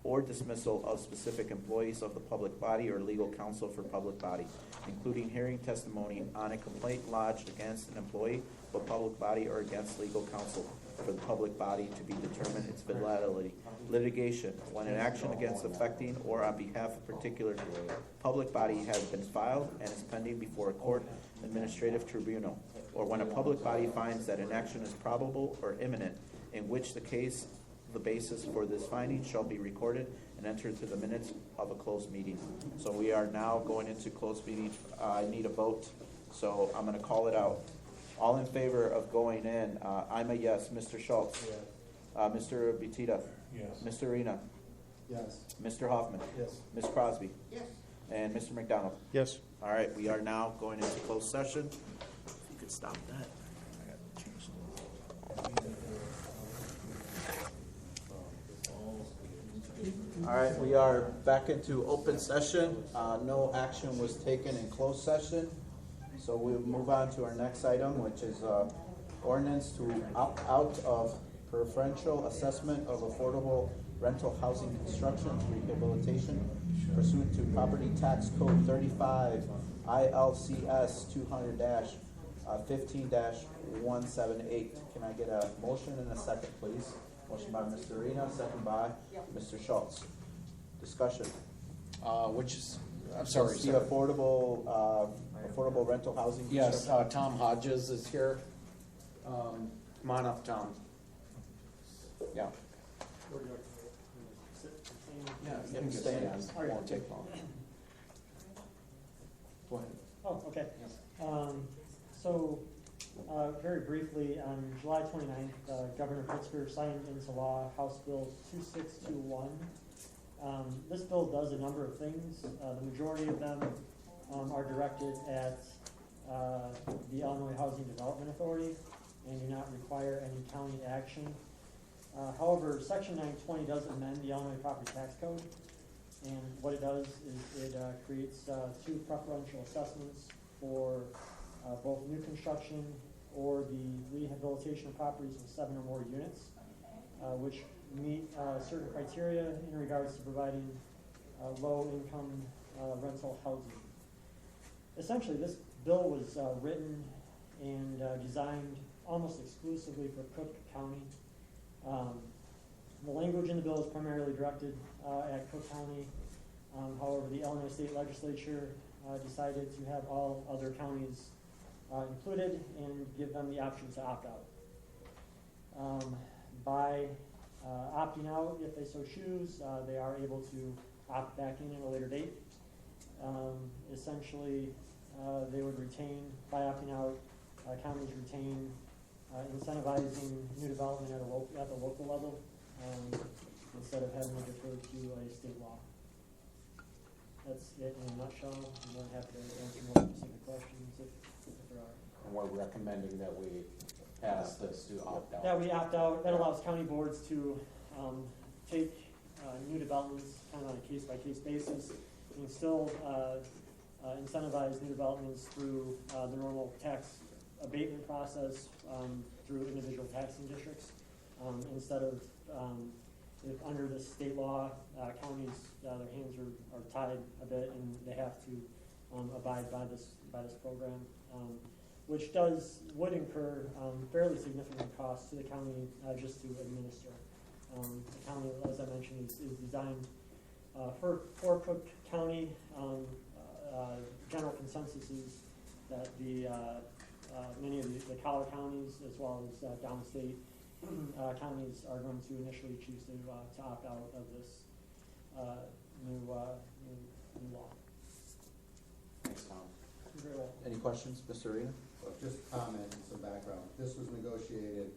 or dismissal of specific employees of the public body or legal counsel for public body, including hearing testimony on a complaint lodged against an employee of a public body or against legal counsel for the public body to be determined its validity. Litigation, when an action against affecting or on behalf of a particular public body has been filed and is pending before a court administrative tribunal, or when a public body finds that an action is probable or imminent, in which the case the basis for this finding shall be recorded and entered to the minutes of a closed meeting. So we are now going into closed meeting. I need a vote, so I'm gonna call it out. All in favor of going in, I'm a yes. Mr. Schultz? Yes. Mr. Betita? Yes. Mr. Arena? Yes. Mr. Hoffman? Yes. Ms. Crosby? Yes. And Mr. McDonald? Yes. All right, we are now going into closed session. If you could stop that. I gotta change All right, we are back into open session. No action was taken in closed session. So we'll move on to our next item, which is ordinance to opt out of preferential assessment of affordable rental housing construction and rehabilitation pursuant to property tax code 35 ILCS 200-15-178. Can I get a motion and a second, please? Motion by Mr. Arena, second by Mr. Schultz. Discussion. Which is, I'm sorry, It's the sir. affordable rental housing. Yes, construction. Tom Hodges is here. Come on up, Tom. Yeah. Yeah, you can stay on. Won't take long. Go ahead. Oh, okay. So, very briefly, on July 29th, Governor Pritzker signed into law House Bill 2621. This bill does a number of things. The majority of them are directed at the Illinois Housing Development Authority and do not require any county action. However, Section 920 does amend the Illinois Property Tax Code, and what it does is it creates two preferential assessments for both new construction or the rehabilitation of properties with 7 or more units, which meet certain criteria in regards to providing low-income rental housing. Essentially, this bill was written and designed almost exclusively for Cook County. The language in the bill is primarily directed at Cook County. However, the Illinois State Legislature decided to have all other counties included and give them the option to opt out. By opting out, if they so choose, they are able to opt back in at a later date. Essentially, they would retain, by opting out, counties retain incentivizing new development at the local level instead of having to defer to a state law. That's it in a nutshell. I'm more than happy to answer more specific questions if there are. And we're recommending that we pass this to opt out. Yeah, we opt out. That allows county boards to take new developments kind of on a case-by-case basis and still incentivize new developments through the normal tax abatement process through individual taxing districts instead of if under the state law, counties their hands are tied a bit and they have to abide by this program, which would incur fairly significant costs to the county just to administer. The county, as I mentioned, is designed for Cook County. General consensus is that many of the collar counties, as well as downstate counties, are going to initially choose to opt out of this. new law. Thanks, Tom. You're very welcome. Any questions, Mr. Arena? Well, just comment and some background. This was negotiated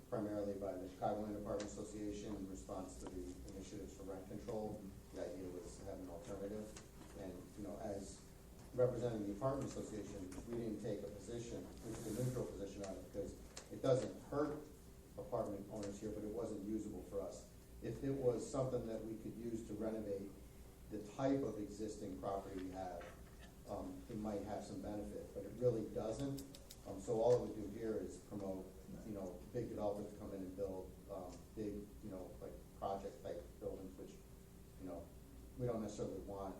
primarily by the Chicago Land Department Association in response to the initiatives for rent control. The idea was to have an alternative. And, as representing the apartment association, we didn't take a position, we took a neutral position on it because it doesn't hurt apartment owners here, but it wasn't usable for us. If it was something that we could use to renovate the type of existing property we have, it might have some benefit, but it really doesn't. So all it would do here is promote, big developers to come in and build, big, like project type buildings, which, we don't necessarily want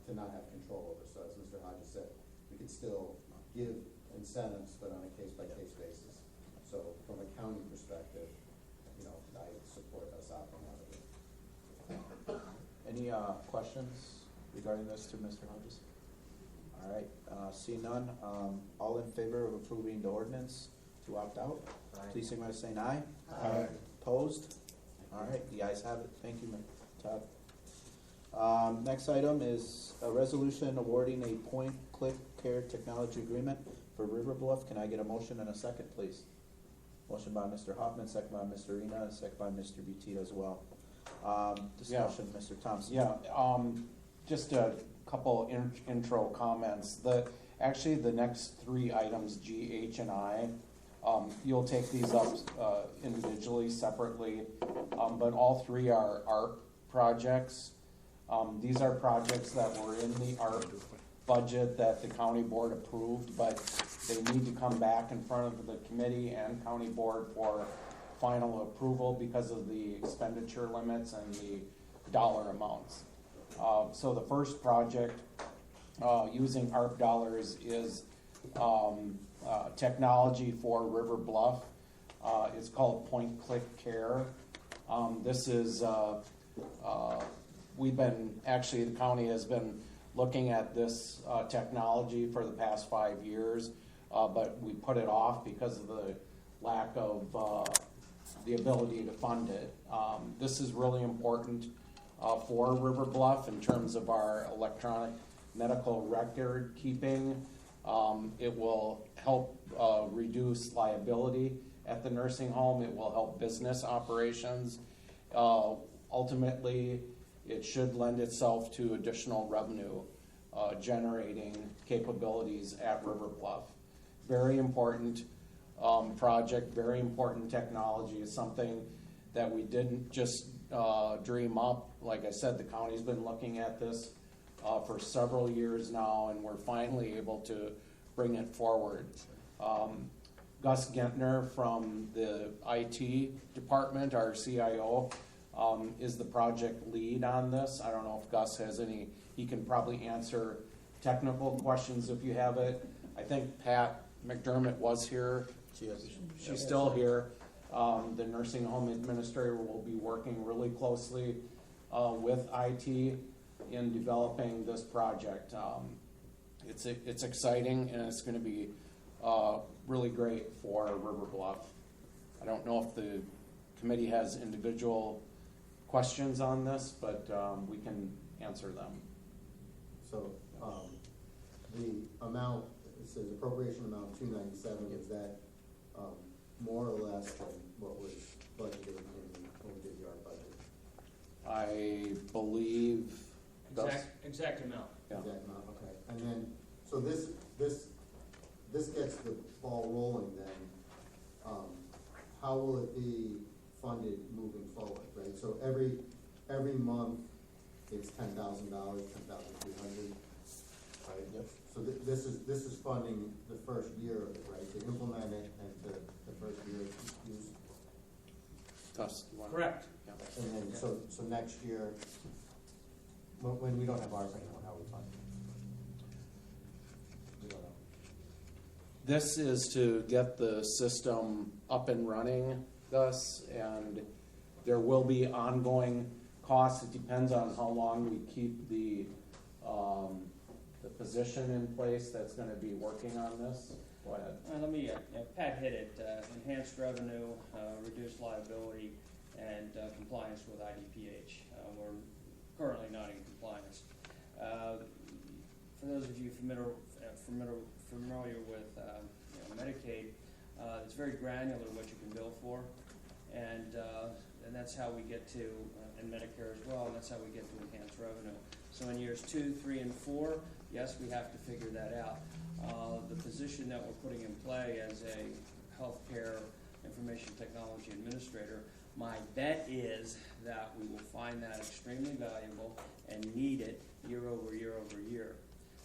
to not have control over. So as Mr. Hodges said, we could still give incentives, but on a case-by-case basis. So from a county perspective, I support us opting out of it. Any questions regarding this to Mr. Hodges? All right, see none. All in favor of approving the ordinance to opt out? Please signify by saying aye. Aye. Opposed? All right, the ayes have it. Thank you, Todd. Next item is a resolution awarding a point-click care technology agreement for River Bluff. Can I get a motion and a second, please? Motion by Mr. Hoffman, second by Mr. Arena, and second by Mr. Butita as well. Discussion, Mr. Thompson. Yeah, just a couple intro comments. Actually, the next three items, G, H, and I, you'll take these up individually, separately, but all three are ARP projects. These are projects that were in the ARP budget that the county board approved, but they need to come back in front of the committee and county board for final approval because of the expenditure limits and the dollar amounts. So the first project using ARP dollars is technology for River Bluff. It's called Point Click Care. This is, the county has been looking at this technology for the past 5 years, but we put it off because of the lack of the ability to fund it. This is really important for River Bluff in terms of our electronic medical record keeping. It will help reduce liability at the nursing home. It will help business operations. Ultimately, it should lend itself to additional revenue generating capabilities at River Bluff. Very important project, very important technology. Is something that we didn't just dream up. Like I said, the county's been looking at this for several years now, and we're finally able to bring it forward. Gus Gentner from the IT department, our CIO, is the project lead on this. I don't know if Gus has any, he can probably answer technical questions if you have it. I think Pat McDermott was here. She's still here. The nursing home administrator will be working really closely with IT in developing this project. It's exciting, and it's going to be really great for River Bluff. I don't know if the committee has individual questions on this, but we can answer them. So, the amount, it says appropriation amount 297, is that more or less than what was budgeted when we did the ARP budget? I believe. Exact amount. Yeah. Exact amount, okay. And then, so this gets the ball rolling then. How will it be funded moving forward, right? So every month, it's $10,000, $10,300, right? Yep. So this is funding the first year of it, right? To implement it and the first year of use. Gus, you want- Correct. Yeah. And then, so next year, when we don't have ours anymore, how are we funding it? We don't know. This is to get the system up and running, Gus, and there will be ongoing costs. It depends on how long we keep the position in place that's going to be working on this. Go ahead. Let me, Pat hit it, enhanced revenue, reduced liability, and compliance with IDPH. We're currently not in compliance. For those of you familiar with Medicaid, it's very granular what you can bill for, and that's how we get to, and Medicare as well, and that's how we get to enhanced revenue. So in years 2, 3, and 4, yes, we have to figure that out. The position that we're putting in play as a healthcare information technology administrator, my bet is that we will find that extremely valuable and need it year over year over year.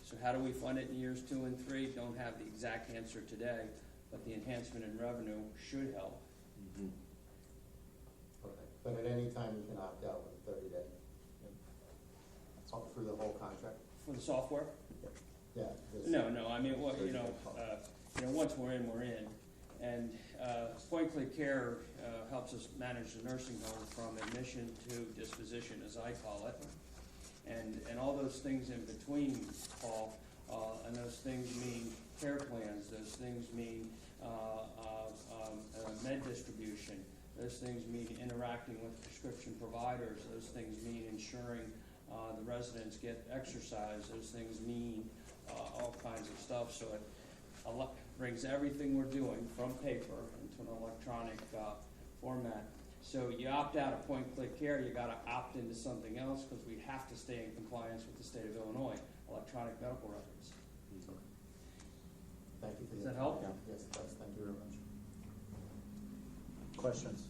So how do we fund it in years 2 and 3? Don't have the exact answer today, but the enhancement in revenue should help. But at any time, you can opt out with 30 days. That's all through the whole contract? For the software? Yeah. No, I mean, well, once we're in, we're in. And Point Click Care helps us manage the nursing home from admission to disposition, as I call it. And all those things in between, Paul, and those things mean care plans, those things mean med distribution, those things mean interacting with prescription providers, those things mean ensuring the residents get exercise, those things mean all kinds of stuff. So it brings everything we're doing from paper into an electronic format. So you opt out of Point Click Care, you got to opt into something else because we have to stay in compliance with the state of Illinois, electronic medical records. Thank you for Does your that help? Yes, it does. Thank you very much. Questions?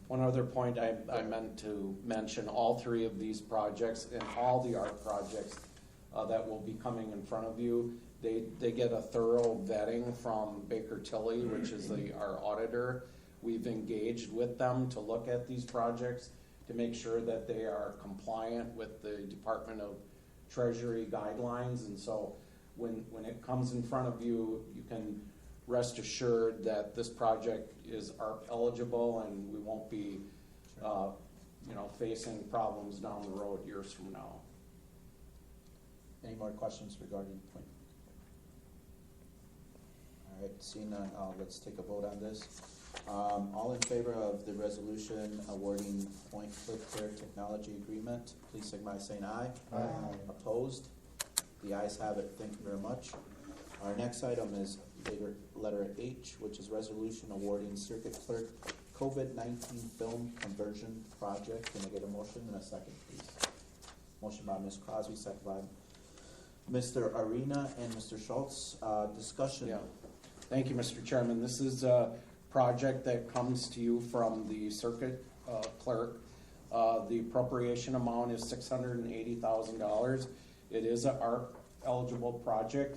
One other point I meant to mention, all 3 of these projects and all the ARC projects that will be coming in front of you, they get a thorough vetting from Baker Tilly, which is our auditor. We've engaged with them to look at these projects to make sure that they are compliant with the Department of Treasury guidelines. And so when it comes in front of you, you can rest assured that this project is ARP eligible and we won't be facing problems down the road years from now. Any more questions regarding Point? All right, seeing none, let's take a vote on this. All in favor of the resolution awarding Point Click Care Technology Agreement, please signify by saying aye. Aye. Opposed? The ayes have it. Thank you very much. Our next item is letter H, which is resolution awarding circuit clerk COVID-19 film conversion project. Can I get a motion and a second, please? Motion by Ms. Crosby, second by Mr. Arena and Mr. Schultz. Discussion. Yeah. Thank you, Mr. Chairman. This is a project that comes to you from the circuit clerk. The appropriation amount is $680,000. It is an ARP eligible project,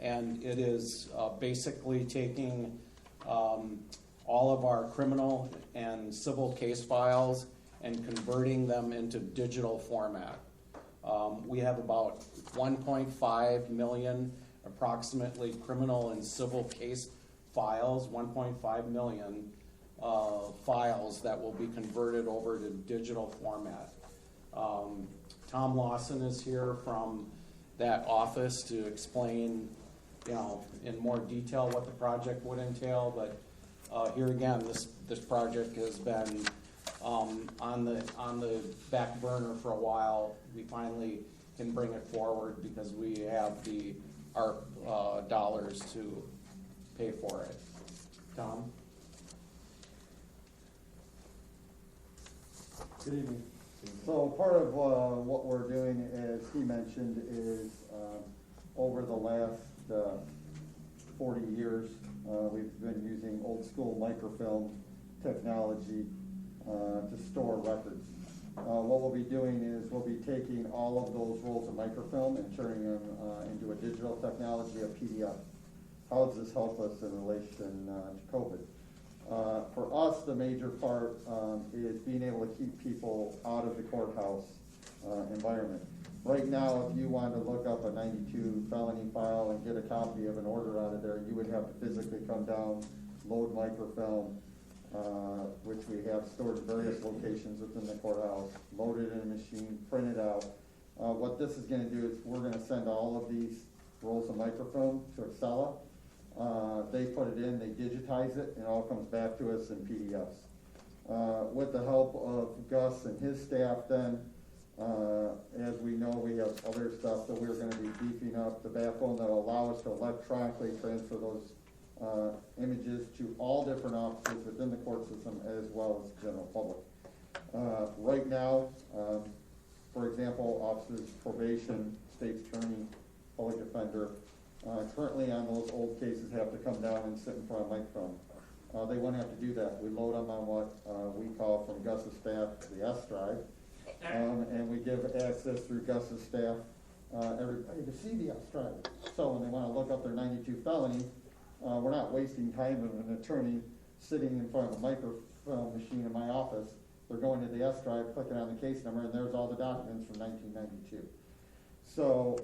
and it is basically taking all of our criminal and civil case files and converting them into digital format. We have about 1.5 million approximately criminal and civil case files, 1.5 million files that will be converted over to digital format. Tom Lawson is here from that office to explain, in more detail what the project would entail. But here again, this project has been on the back burner for a while. We finally can bring it forward because we have the ARP dollars to pay for it. Tom? Good evening. So part of what we're doing, as he mentioned, is over the last 40 years, we've been using old school microfilm technology to store records. What we'll be doing is we'll be taking all of those rolls of microfilm and turning them into a digital technology, a PDF. How does this help us in relation to COVID? For us, the major part is being able to keep people out of the courthouse environment. Right now, if you want to look up a 92 felony file and get a copy of an order out of there, you would have to physically come down, load microfilm, which we have stored in various locations within the courthouse, load it in a machine, print it out. What this is going to do is we're going to send all of these rolls of microfilm to Excella. They put it in, they digitize it, and it all comes back to us in PDFs. with the help of Gus and his staff then, as we know, we have other stuff that we're gonna be beefing up the backbone that'll allow us to electronically transfer those images to all different offices within the court system as well as the general public. Right now, for example, officers, probation, state's attorney, public defender, currently on those old cases have to come down and sit in front of a microphone. They won't have to do that. We load them on what we call from Gus's staff the S drive, and we give access through Gus's staff everybody to see the S drive. So when they want to look up their 92 felony, we're not wasting time with an attorney sitting in front of a microfilm machine in my office. They're going to the S drive, clicking on the case number, and there's all the documents from 1992. So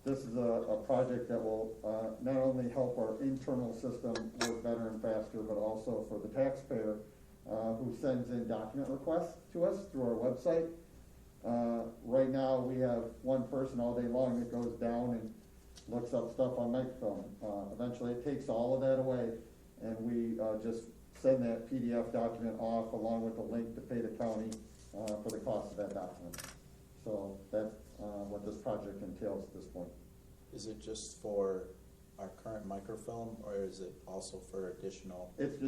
this is a project that will not only help our internal system work better and faster, but also for the taxpayer who sends in document requests to us through our website. Right now, we have one person all day long that goes down and looks up stuff on microfilm. Eventually, it takes all of that away, and we just send that PDF document off along with a link to pay the county for the cost of that document. So that's what this project entails at this point. Is it just for our current microfilm, or is it also for additional? It's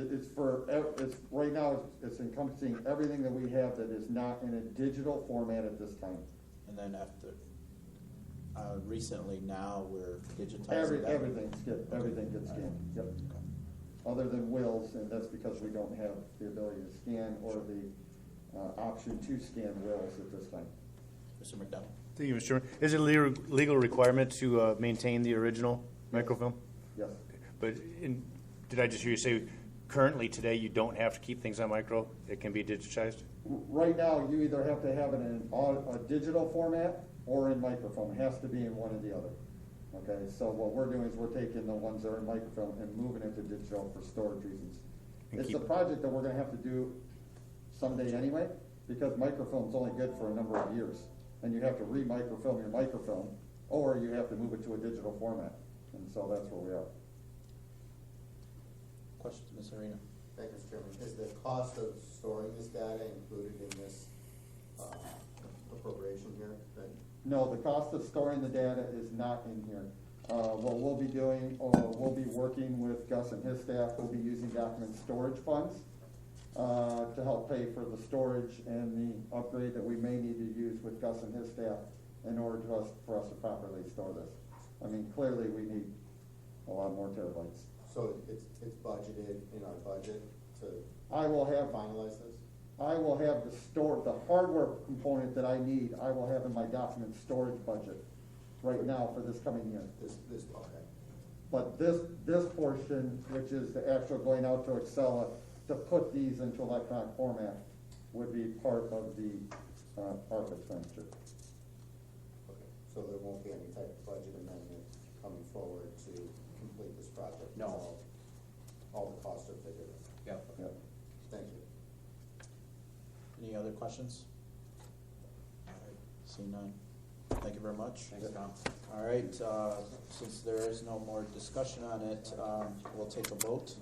right now, it's encompassing everything that we have that is not in a digital format at this time. And then after, recently now we're digitizing that? Everything gets scanned, yep. Other than wills, and that's because we don't have the ability to scan or the option to scan wills at this time. Mr. McDonald? Thank you, Mr. Chairman. Is it a legal requirement to maintain the original microfilm? Yes. But did I just hear you say currently today you don't have to keep things on micro? It can be digitized? Right now, you either have to have it in a digital format or in microfilm. It has to be in one or the other. Okay, so what we're doing is we're taking the ones that are in microfilm and moving it to digital for storage reasons. It's a project that we're gonna have to do someday anyway, because microfilm's only good for a number of years. And you have to re-microfilm your microfilm, or you have to move it to a digital format. And so that's where we are. Questions, Ms. Arena? Thank you, Mr. Chairman. Is the cost of storing this data included in this appropriation here? No, the cost of storing the data is not in here. What we'll be doing, we'll be working with Gus and his staff. We'll be using document storage funds to help pay for the storage and the upgrade that we may need to use with Gus and his staff in order for us to properly store this. I mean, clearly we need a lot more terabytes. So it's budgeted in our budget to finalize this? I will have the hardware component that I need, I will have in my document storage budget right now for this coming year. Okay. But this portion, which is the actual going out to Excel to put these into electronic format, would be part of the ARPA expenditure. Okay, so there won't be any type of budget amendment coming forward to complete this project? No. All the costs are figured in? Yep. Thank you. Any other questions? All right, seeing none. Thank you very much. Thanks, Tom. All right, since there is no more discussion on it, we'll take a vote.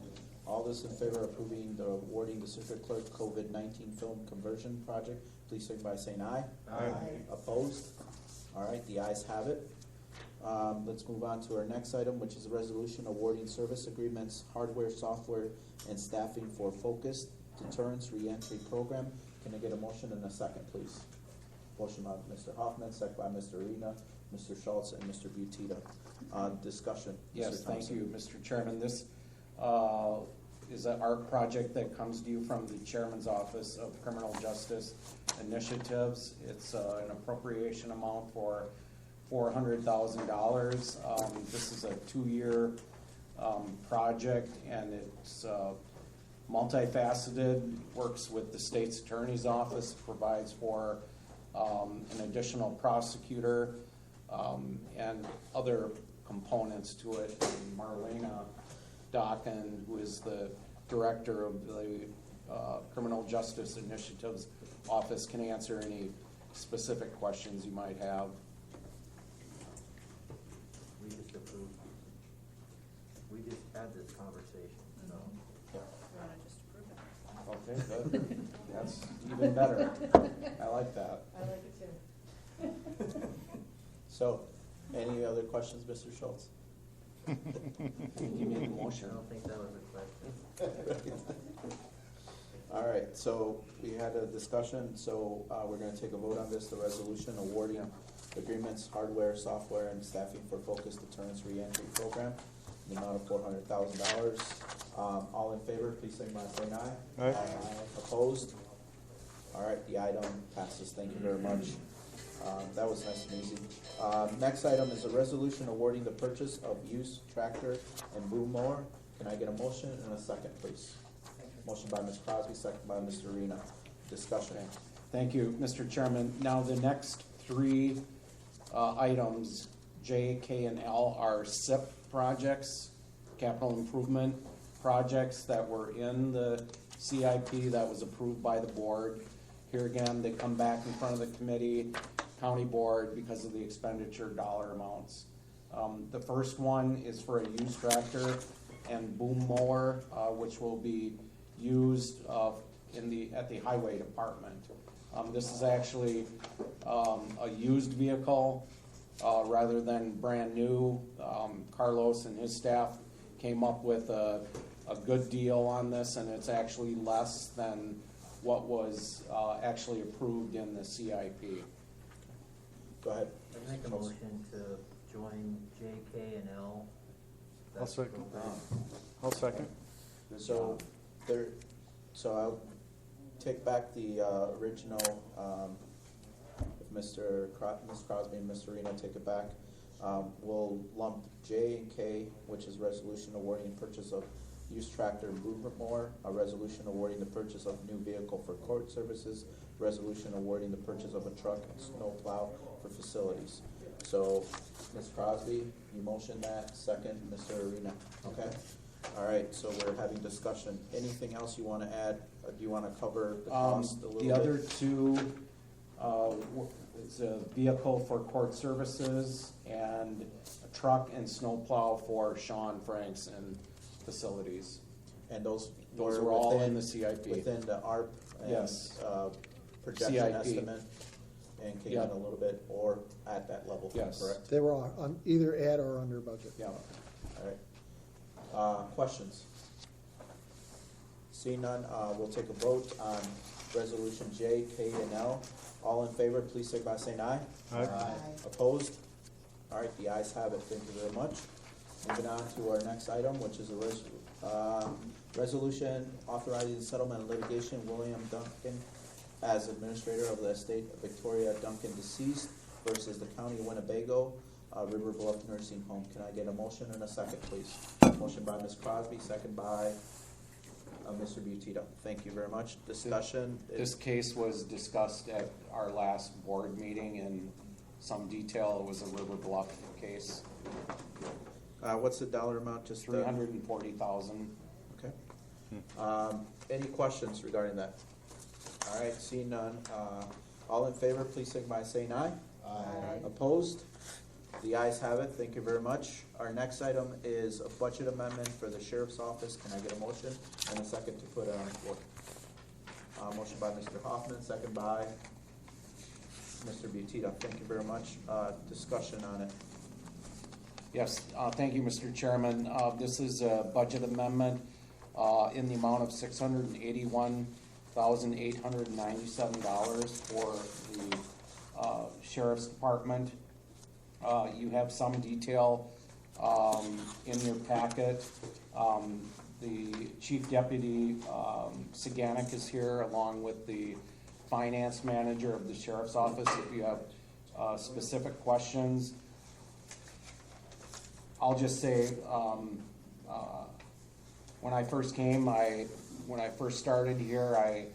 All those in favor of approving the awarding the circuit clerk COVID-19 film conversion project, please signify by saying aye. Aye. Opposed? All right, the ayes have it. Let's move on to our next item, which is a resolution awarding service agreements, hardware, software, and staffing for focused deterrence reentry program. Can I get a motion and a second, please? Motion by Mr. Hoffman, second by Mr. Arena, Mr. Schultz, and Mr. Butita. Discussion. Yes, Mr. thank Thompson. you, Mr. Chairman. This is an ARC project that comes to you from the Chairman's Office of Criminal Justice Initiatives. It's an appropriation amount for $400,000. This is a 2-year project, and it's multifaceted, works with the state's attorney's office, provides for an additional prosecutor, and other components to it. And Marlena Dokken, who is the director of the Criminal Justice Initiatives Office, can answer any specific questions you might have. We just approved, we just had this conversation, so. Okay, good. That's even better. I like that. I like it too. So, any other questions, Mr. Schultz? You made the I motion. don't think that was a question. All right, so we had a discussion, so we're gonna take a vote on this, the resolution awarding agreements, hardware, software, and staffing for Focused Deterrence Reentry Program, in the amount of $400,000. All in favor, please signify by saying aye. Aye. Opposed? All right, the item passes, thank you very much. That was nice and easy. Next item is a resolution awarding the purchase of used tractor and boom mower. Can I get a motion and a second, please? Motion by Ms. Crosby, second by Mr. Arena. Discussion. Thank you, Mr. Chairman. Now, the next three items, J, K, and L, are SIP projects, capital improvement projects that were in the CIP that was approved by the board. Here again, they come back in front of the committee, county board, because of the expenditure dollar amounts. The first one is for a used tractor and boom mower, which will be used at the highway department. This is actually a used vehicle rather than brand new. Carlos and his staff came up with a good deal on this, and it's actually less than what was actually approved in the CIP. Go ahead. I'd make a motion to join J, K, and L. I'll second. Um, I'll second. So I'll take back the original, if Ms. Crosby and Mr. Reno take it back. We'll lump J and K, which is resolution awarding purchase of used tractor and boom mower, a resolution awarding the purchase of new vehicle for court services, resolution awarding the purchase of a truck and snow plow for facilities. So, Ms. Crosby, you motioned that, second, Mr. Arena, okay? All right, so we're having discussion. Anything else you wanna add? Do you wanna cover the cost a little bit? The other two is a vehicle for court services and a truck and snowplow for Sean Franks and facilities. And those Those were all in the CIP. Within the ARP and, Yes. projection CIP. estimate, and came in Yep. a little bit, or at that level, Yes. correct? They were on either at or under budget. Yeah. All right. Questions? Seeing none, we'll take a vote on resolution J, K, and L. All in favor, please say by saying aye. Aye. Opposed? All right, the ayes have it, thank you very much. Moving on to our next item, which is a resolution authorizing settlement of litigation, William Duncan as administrator of the estate of Victoria Duncan deceased versus the county of Winnebago, River Bluff Nursing Home. Can I get a motion and a second, please? Motion by Ms. Crosby, second by Mr. Butito. Thank you very much. Discussion? This case was discussed at our last board meeting in some detail. It was a River Bluff case, What's the dollar amount, just? $340,000. Okay. Any questions regarding that? All right, seeing none, all in favor, please signify by saying aye. Aye. Opposed? The ayes have it, thank you very much. Our next item is a budget amendment for the sheriff's office. Can I get a motion and a second to put it on the floor? Motion by Mr. Hoffman, second by Mr. Butita. Thank you very much. Discussion on it. Yes, thank you, Mr. Chairman. This is a budget amendment in the amount of $681,897 for the Sheriff's Department. You have some detail in your packet. The Chief Deputy Saganik is here along with the Finance Manager of the Sheriff's Office. If you have specific questions, I'll just say, when I first came, when I first started here, I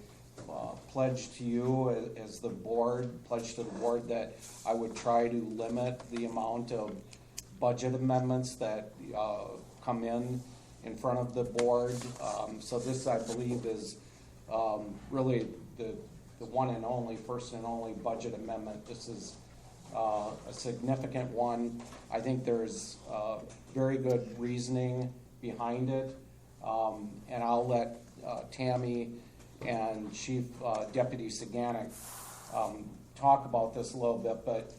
pledged to you as the board, pledged to the board that I would try to limit the amount of budget amendments that come in front of the board. So this, I believe, is really the one and only, first and only budget amendment. This is a significant one. I think there's very good reasoning behind it, and I'll let Tammy and Chief Deputy Saganek talk about this a little bit, but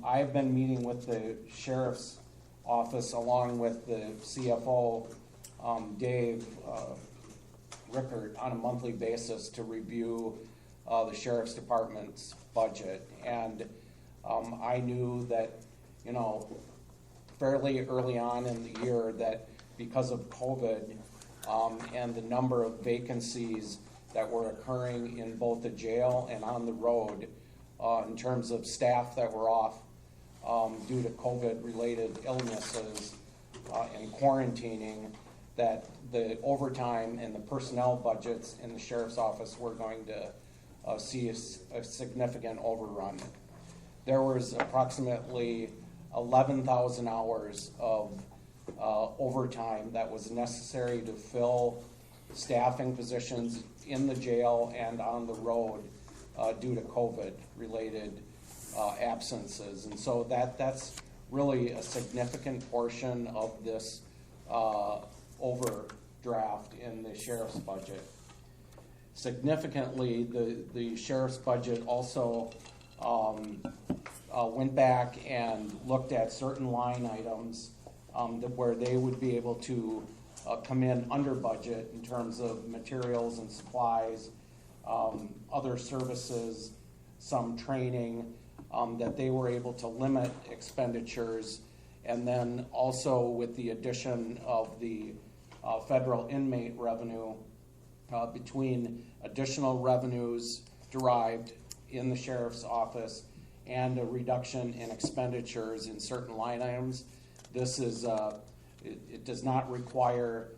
I've been meeting with the sheriff's office along with the CFO, Dave Rickert, on a monthly basis to review the sheriff's department's budget. And I knew that, you know, fairly early on in the year that because of COVID and the number of vacancies that were occurring in both the jail and on the road in terms of staff that were off due to COVID-related illnesses and quarantining, that the overtime and the personnel budgets in the sheriff's office were going to see a significant overrun. There was approximately 11,000 hours of overtime that was necessary to fill staffing positions in the jail and on the road due to COVID-related absences. And so that's really a significant portion of this overdraft in the sheriff's budget. Significantly, the sheriff's budget also went back and looked at certain line items where they would be able to come in under budget in terms of materials and supplies, other services, some training, that they were able to limit expenditures. And then also with the addition of the federal inmate revenue, between additional revenues derived in the sheriff's office and a reduction in expenditures in certain line items, this is it does not require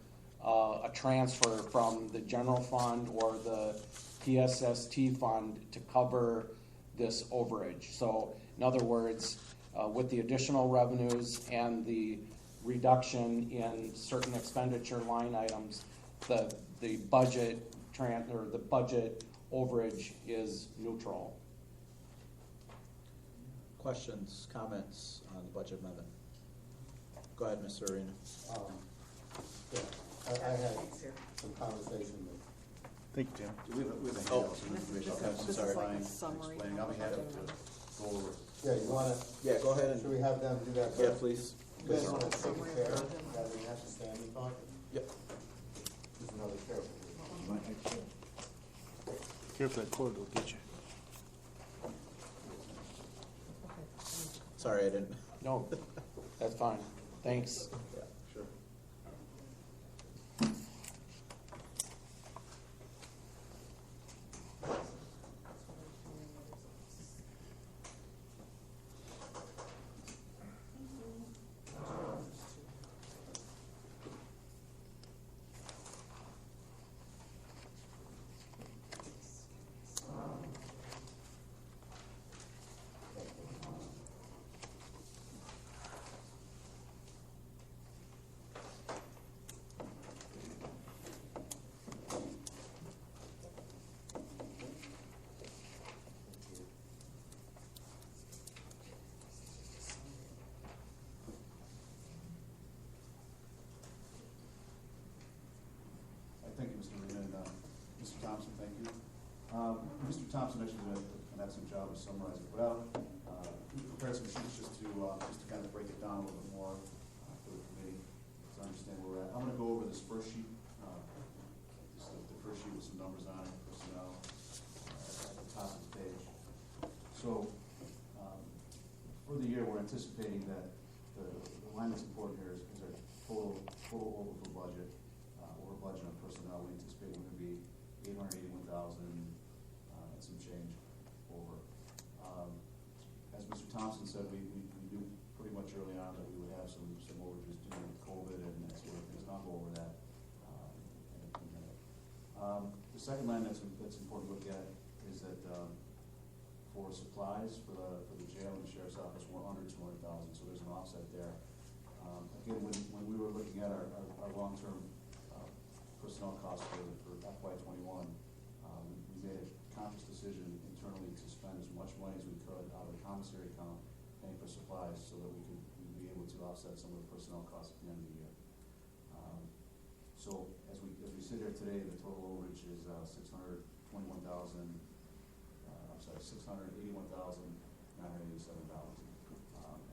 a transfer from the general fund or the PSST fund to cover this overage. So in other words, with the additional revenues and the reduction in certain expenditure line items, the budget the budget overage is neutral. Questions, comments on the budget amendment? Go ahead, Mr. Arena. Yeah, I had some conversation with, Thank you, Tim. We have a Oh. handout, some information, Okay, kind of sorry. simplifying, Summary. explaining, I'll be happy to go over. yeah, you wanna, Yeah, go ahead should and, we have them do that yeah, first? please. You guys wanna take a chair, rather than have to stand and talk? Yep. There's another chair. Careful, that cord will get you. Sorry, I didn't. No, that's fine. Thanks. Yeah, sure. Thank you, Mr. Arena, and Mr. Thompson, thank you. Mr. Thompson actually did an excellent job of summarizing it well. We prepared some sheets just to kind of break it down a little bit more for the committee to understand where we're at. I'm gonna go over this first sheet, just the first sheet with some numbers on it, personnel, at the top of the page. So, for the year, we're anticipating that the line that's important here is our total overflow budget. Over budget on personnel, we anticipate we're gonna be $881,000 and some change over. As Mr. Thompson said, we knew pretty much early on that we would have some overages due to COVID and that sort of things. I'll go over that in a minute. The second line that's important to look at is that for supplies for the jail and the sheriff's office, we're under $200,000, so there's an offset there. Again, when we were looking at our long-term personnel costs for FY '21, we made a conscious decision internally to spend as much money as we could out of the commissary account paying for supplies so that we'd be able to offset some of the personnel costs at the end of the year. So as we sit here today, the total overage is $681,987.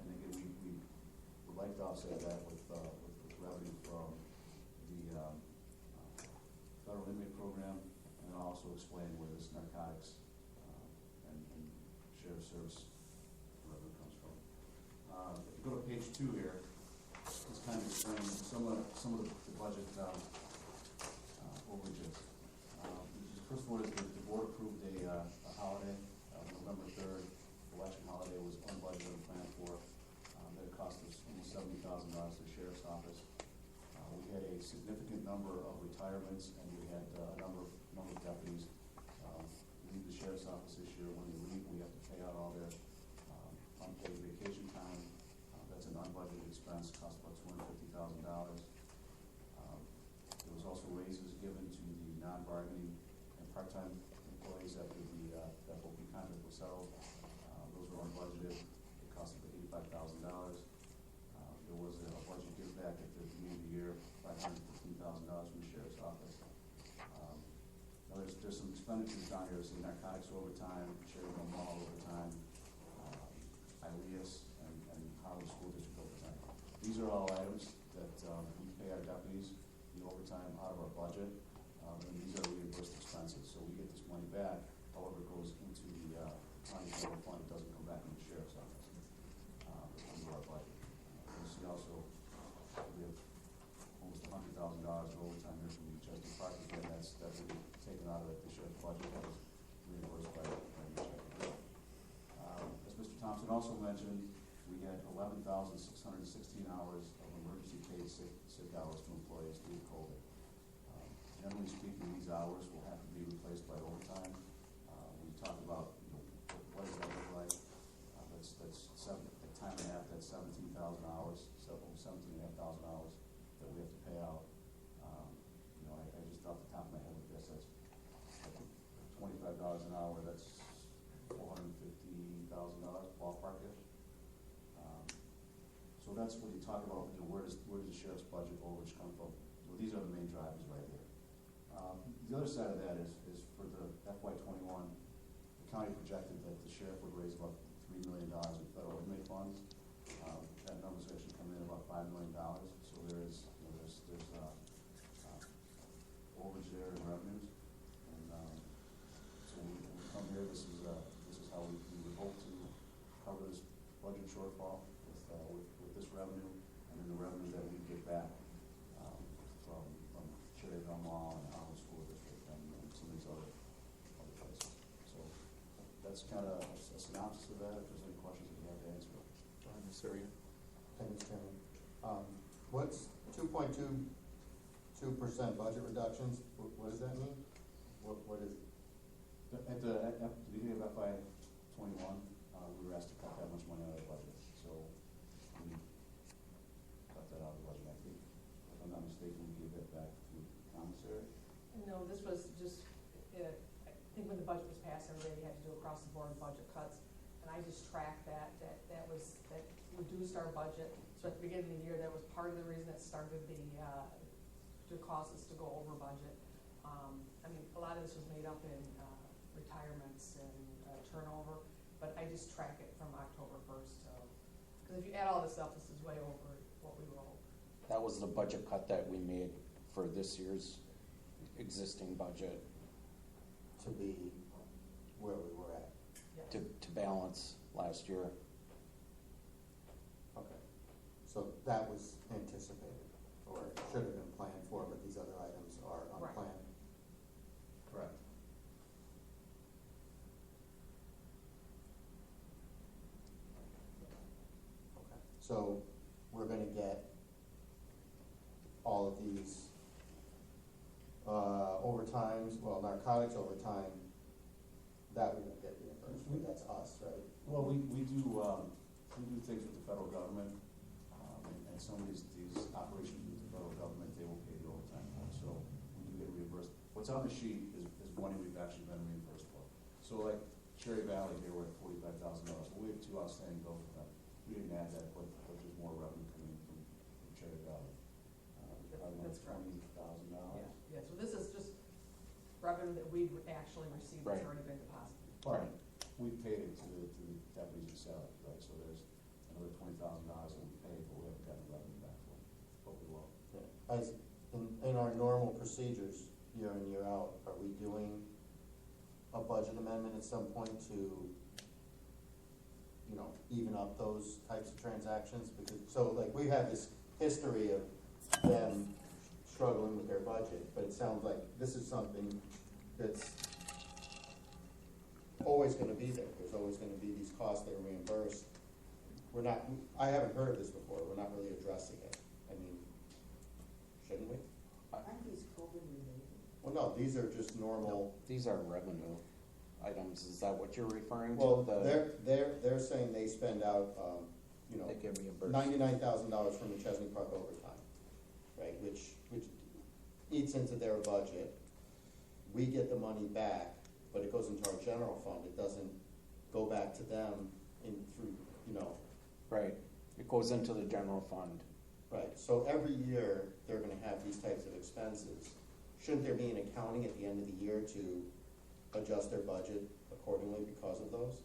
And again, we would like to offset that with revenue from the federal inmate program, and I'll also explain where this narcotics and sheriff's service revenue comes from. If you go to page 2 here, this kind of explains some of the budget overages. First one is the board approved a holiday, November 3rd, election holiday was unbudgeted and planned for. That cost us almost $70,000 to the sheriff's office. We had a significant number of retirements, and we had a number of deputies leave the sheriff's office this year. When they leave, we have to pay out all their unpaid vacation time. That's an unbudgeted expense, cost about $250,000. There was also raises given to the non-bargaining and part-time employees after the FOP contract was settled. Those were unbudgeted. It cost about $85,000. There was a budget give back at the beginning of the year, $515,000 from the sheriff's office. Now there's some expenditures down here. See narcotics overtime, Cherryville Mall overtime, ILEAS, and Howard School District overtime. These are all items that we pay our deputies the overtime out of our budget, and these are reimbursed expenses. So we get this money back. However, it goes into the county general fund. It doesn't come back in the sheriff's office. Under our budget. You see also we have almost $100,000 of overtime here from the Chester Park. Again, that's really taken out of the sheriff's budget. That was reimbursed by the Chester. As Mr. Thompson also mentioned, we had 11,616 hours of emergency paid sick hours to employees due to COVID. Generally speaking, these hours will have to be replaced by overtime. We talked about, what does that look like? At time and a half, that's 17,000 hours, so over 17,500 hours that we have to pay out. I just off the top of my head, I guess that's $25 an hour. That's $450,000 ballpark-ish. So that's when you talk about, where does the sheriff's budget overage come from? Well, these are the main drivers right here. The other side of that is for the FY21, the county projected that the sheriff would raise about $3 million in federal inmate funds. That number's actually come in about $5 million. So there's overage there in revenues. And so when we come here, this is how we would hope to cover this budget shortfall with this revenue, and then the revenue that we get back from Cherryville Mall and Howard School District and some of these other places. So that's kind of a synopsis of that. If there's any questions that you have to answer. Ms. Surya? Thank you, Mr. Chairman. What's 2.22% budget reductions? What does that mean? What is it? At the beginning of FY21, we were asked to cut that much money out of the budget. So we cut that out of the budget. I think, if I'm not mistaken, we gave that back to the commissary. No, this was just, I think when the budget was passed, everybody had to do across the board budget cuts. And I just tracked that reduced our budget. So at the beginning of the year, that was part of the reason it started to cause us to go over budget. A lot of this was made up in retirements and turnover, but I just track it from October 1st. So, because if you add all this up, this is way over what we wrote. That was the budget cut that we made for this year's existing budget To be where we were at. Yeah. to balance last year. Okay. So that was anticipated, or should have been planned for, but these other items are Right. unplanned. Correct. Okay. So we're gonna get all of these overtimes, well, narcotics overtime, that we don't get reimbursed, but that's us, right? Well, we do things with the federal government, and some of these operations with the federal government, they will pay the overtime for. So we do get reimbursed. What's on the sheet is money we've actually been reimbursed for. So like Cherry Valley here, we're at $45,000. Well, we have 2 outstanding bills with them. We didn't add that, but there's more revenue coming from Cherry Valley. That's correct. $20,000. Yeah, so this money that we've actually received has Right. already been deposited. But we paid it to the deputies and salary, right, so there's another $20,000 that we paid, but we haven't gotten the revenue back for it, but we will. As, in our normal procedures, year in, year out, are we doing a budget amendment at some point to, you know, even up those types of transactions? Because, so like, we have this history of them struggling with their budget, but it sounds like this is something that's always gonna be there. There's always gonna be these costs that are reimbursed. We're not, I haven't heard of this before, we're not really addressing it. I mean, shouldn't we? Aren't these COVID related? Well, no, these are just normal. These are revenue items, is that what you're referring to? Well, The- they're saying they spend out, you know, They get reimbursed. $99,000 from the Chesney Park overtime, right, which eats into their budget. We get the money back, but it goes into our general fund, it doesn't go back to them through, you know. Right, it goes into the general fund. Right, so every year, they're gonna have these types of expenses. Shouldn't there be an accounting at the end of the year to adjust their budget accordingly because of those?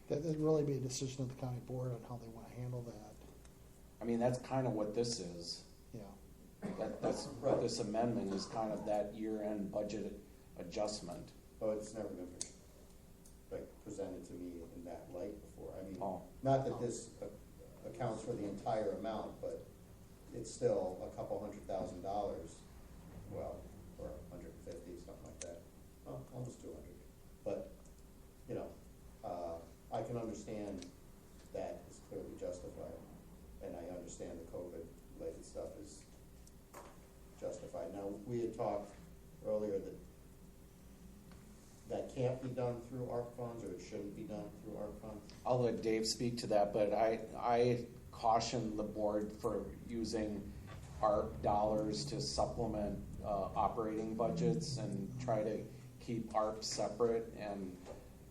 That'd really be a decision of the county board on how they wanna handle that, I mean, that's kind of what this is. yeah. That's, Right. this amendment is kind of that year-end budget adjustment. Oh, it's never been, like, presented to me in that light before. I mean, Oh. not that this accounts for the entire amount, but it's still a couple $100,000, well, or 150, something like that. Well, almost 200. But, you know, I can understand that is clearly justified, and I understand the COVID-related stuff is justified. Now, we had talked earlier that can't be done through ARP funds, or it shouldn't be done through ARP funds. I'll let Dave speak to that, but I caution the board for using ARP dollars to supplement operating budgets and try to keep ARP separate and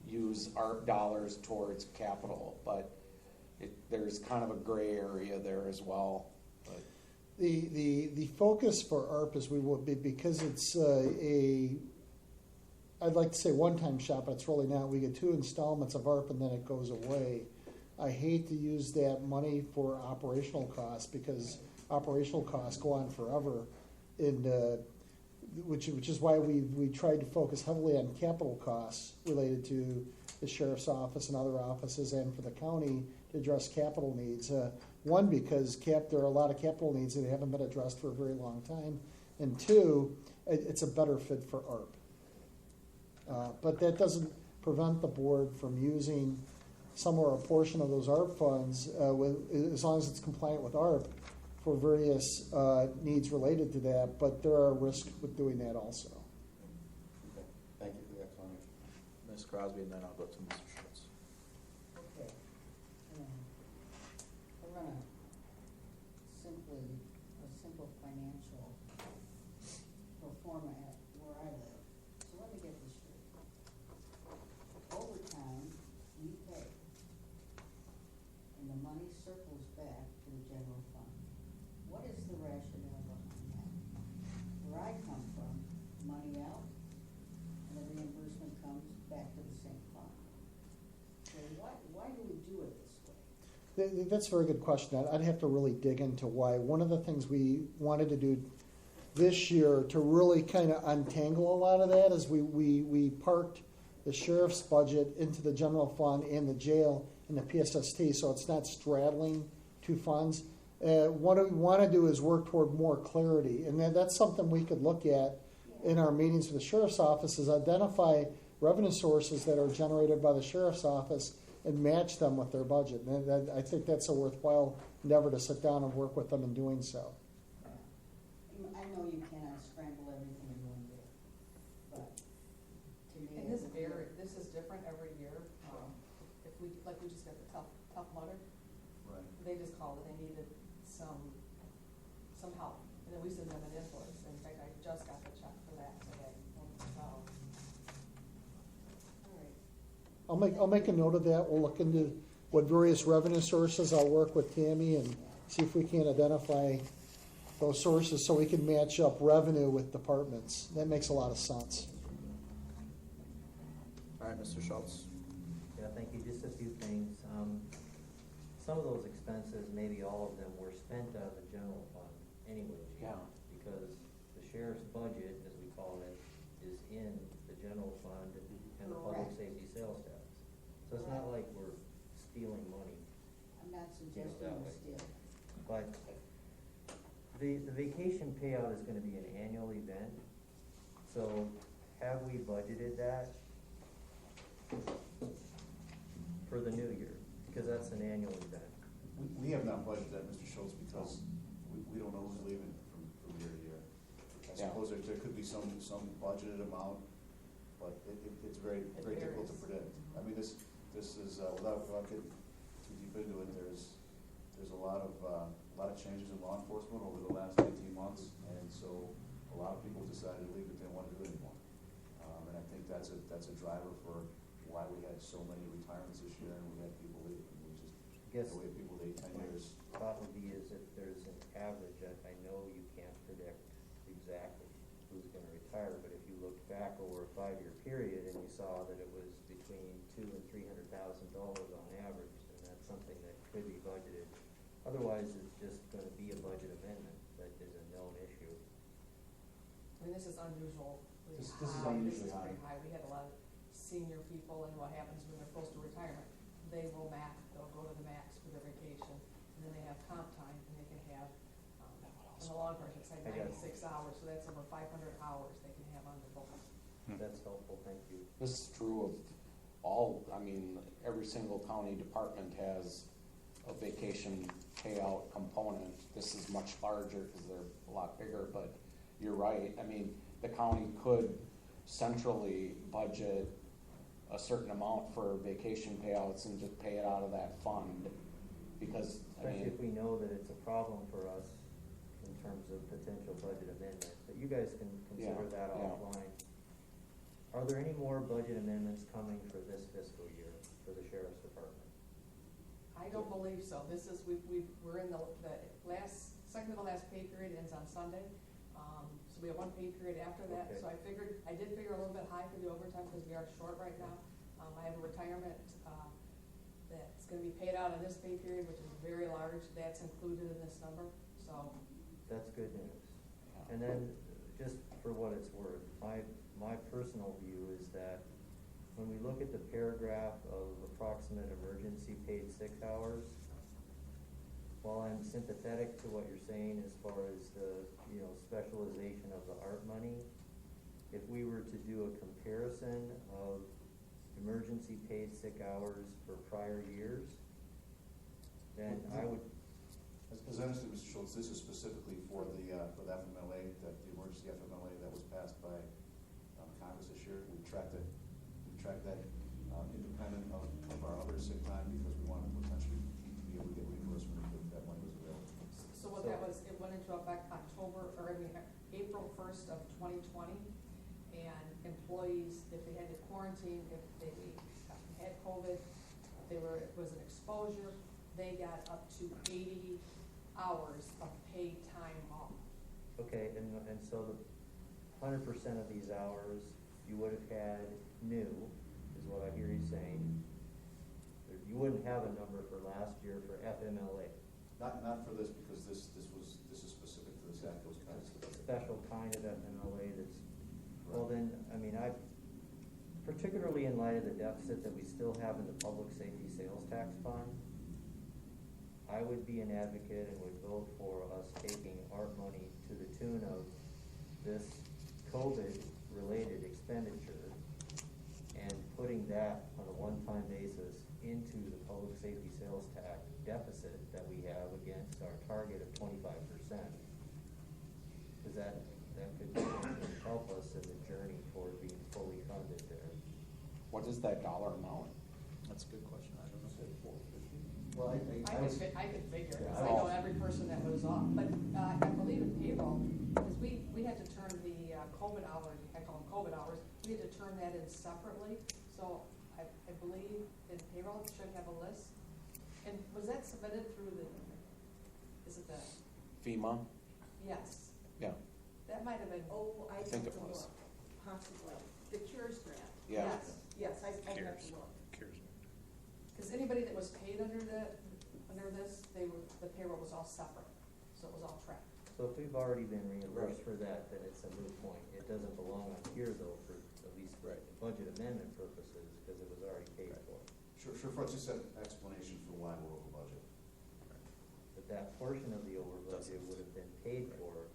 use ARP dollars towards capital, but there's kind of a gray area there as well. But The focus for ARP is we will be, because it's I'd like to say one-time shot, but it's really not. We get 2 installments of ARP and then it goes away. I hate to use that money for operational costs because operational costs go on forever. And, which is why we tried to focus heavily on capital costs related to the sheriff's office and other offices and for the county to address capital needs. One, because there are a lot of capital needs that haven't been addressed for a very long time. And 2, it's a better fit for ARP. But that doesn't prevent the board from using some or a portion of those ARP funds, as long as it's compliant with ARP, for various needs related to that, but there are risks with doing that also. Okay, thank you for the explanation. Ms. Crosby, and then I'll go to Mr. Schultz. Okay. We're gonna a simple financial pro forma at where I live. So let me get this straight. Overtime, we pay, and the money circles back to the general fund. What is the rationale behind that? Where I come from, money out, and the reimbursement comes back to the same fund. So why do we do it this way? That's a very good question. I'd have to really dig into why. One of the things we wanted to do this year to really kind of untangle a lot of that is we parked the sheriff's budget into the general fund and the jail and the PSST, so it's not straddling 2 funds. What we want to do is work toward more clarity, and that's something we could look at in our meetings with the sheriff's office, is identify revenue sources that are generated by the sheriff's office and match them with their budget. And I think that's a worthwhile endeavor to sit down and work with them in doing so. I know you cannot scramble everything in one year, but to me. And this is different every year. If we just got the tough mudder, Right. they just called it, they needed some help. And then we send them an invoice. In fact, I just got the check for that today. So, All right. I'll make a note of that. We'll look into what various revenue sources. I'll work with Tammy and see if we can identify those sources so we can match up revenue with departments. That makes a lot of sense. All right, Mr. Schultz. Yeah, thank you. Just a few things. Some of those expenses, maybe all of them, were spent out of the general fund anyways. Yeah. Because the sheriff's budget, as we call it, is in the general fund and the public Correct. safety sales tax. So it's not like we're stealing money. I'm not suggesting that we're way. still. But the vacation payout is gonna be an annual event, so have we budgeted that for the new year? Because that's an annual event. We have not budgeted that, Mr. Schultz, because we don't know who's leaving from year to year. I Yeah. suppose there could be some budgeted amount, but it's very difficult to varies. predict. I mean, this is, without getting too deep into it, there's a lot of changes in law enforcement over the last 18 months, and so a lot of people decided to leave if they didn't want to do it anymore. And I think that's a driver for why we had so many retirements this year, and we had people leave. We just, Guess the way people leave 10 years. thought would be is if there's an average, I know you can't predict exactly who's gonna retire, but if you looked back over a 5-year period and you saw that it was between $200,000 and $300,000 on average, then that's something that could be budgeted. Otherwise, it's just gonna be a budget amendment that is a known issue. I mean, this is unusual. This is unusually high. Pretty high. We had a lot of senior people, and what happens when they're close to retirement, they will they'll go to the max for their vacation, and then they have comp time, and they can have, in the long run, it's like I got it. 96 hours, so that's over 500 hours they can have on the books. That's helpful, thank you. This is true of all, I mean, every single county department has a vacation payout component. This is much larger because they're a lot bigger, but you're right. I mean, the county could centrally budget a certain amount for vacation payouts and just pay it out of that fund, because, I Especially mean, if we know that it's a problem for us in terms of potential budget amendment, but you guys can consider Yeah, that yeah. offline. Are there any more budget amendments coming for this fiscal year for the sheriff's department? I don't believe so. This is, we're in the second to the last pay period ends on Sunday. So we have one pay period after that. Okay. So I did figure a little bit high for the overtime because we are short right now. I have a retirement, that's gonna be paid out in this pay period, which is very large. That's included in this number, so. That's good news. And then, just for what it's worth, my personal view is that when we look at the paragraph of approximate emergency paid sick hours, while I'm sympathetic to what you're saying as far as the, specialization of the art money, if we were to do a comparison of emergency paid sick hours for prior years, then I would, As I understand, Mr. Schultz, this is specifically for the FMLA, the emergency FMLA that was passed by Congress this year. We tracked that independent of our other sick time because we wanted to potentially be able to get reimbursement if that money was available. So what that was, it went into effect April 1st of 2020, and employees, if they had to quarantine, if they had COVID, it was an exposure, they got up to 80 hours of paid time off. okay, and so the 100% of these hours you would have had new, is what I hear you saying. You wouldn't have a number for last year for FMLA. Not for this, because this is specific to this act, those kinds of. Special kind of FMLA that's, well then, particularly in light of the deficit that we still have in the public safety sales tax fund, I would be an advocate and would vote for us taking art money to the tune of this COVID-related expenditure and putting that on a one-time basis into the public safety sales tax deficit that we have against our target of 25%. Because that could help us in the journey toward being fully funded there. what is that dollar amount? That's a good question. I don't know. Well, I could figure, Yeah, because I know every person that was off, but I believe in payroll, because we had to turn the COVID hours, I call them COVID hours, we had to turn that in separately, so I believe in payroll, it should have a list. And was that submitted through is it the? FEMA? Yes, Yeah, that might have been, Oh, I I think have it to was. look, possibly. the CARES grant. Yeah. Yes, I have to Cares. look. Cares. Because anybody that was paid under this, the payroll was all separate, so it was all tracked. So if we've already been reimbursed for that, then it's a moot point. It doesn't belong on here though, for at least Right. budget amendment purposes, because it was already paid Right. for. Sure, for just an explanation for why we're over budget. But that portion of the over budget would have been paid for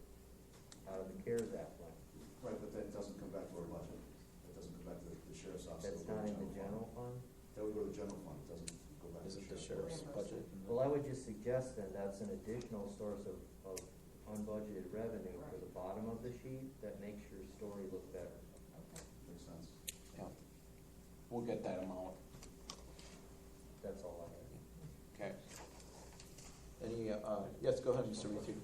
out of the CARES Act fund. Right, but that doesn't come back to our budget. That doesn't come back to the sheriff's office. That's It'll go not to in the general fund? That would go to the general fund, it doesn't go back to Isn't the the sheriff's. sheriff's budget? Well, I would just suggest then that's an additional source of unbudgeted revenue for the bottom of the sheet that makes your story look better. Okay. Makes sense. yeah. We'll get that amount, That's all I have. okay. Any, yes, go ahead, Mr. Ricci.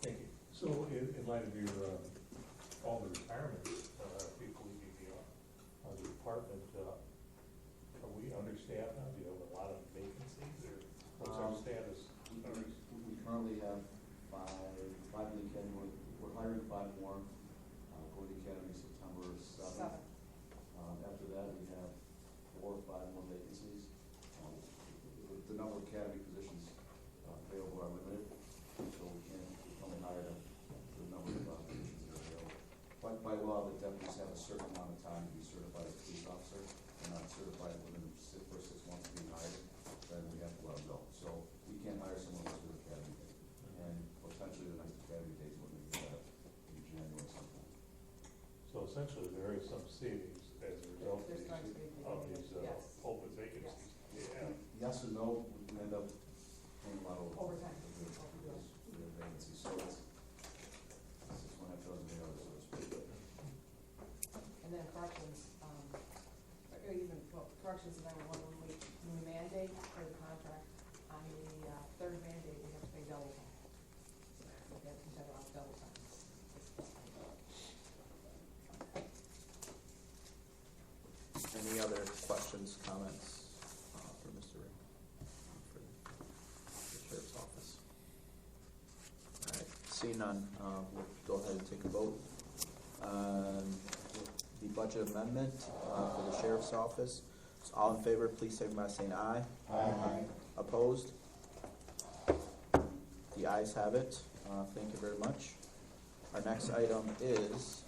Thank you. So in light of your, all the retirements, people leaving the department, are we understaffed now? Do you have a lot of vacancies, or what's our status? We currently have five in the academy, we're hiring 5 more, go to the academy September 7th. After that, we have 4 or 5 more vacancies. The number of academy positions available are limited, so we only hire the number of positions that are available. But by law, the deputies have a certain amount of time to be certified as a police officer. They're not certified within the first 6 months of being hired, then we have to let them go. So we can't hire someone who's with academy date. And potentially the next academy date is looking at in January sometime. So essentially, there is some savings as a result There's going to be of these yes. open vacancies. Yeah. Yes and no, we end up paying a lot of Overtime. the vacancies, so it's 6.5 dozen hours, so to speak. And then corrections, or even, well, corrections is number one, when we mandate for the contract, on the third mandate, we have to pay double time. We have to have double time. Any other questions, comments for Mr. Rick? For the sheriff's office? All right, seeing none, we'll go ahead and take a vote. The budget amendment for the sheriff's office. So all in favor, please signify by saying aye. Aye. Opposed? The ayes have it. Thank you very much. Our next item is,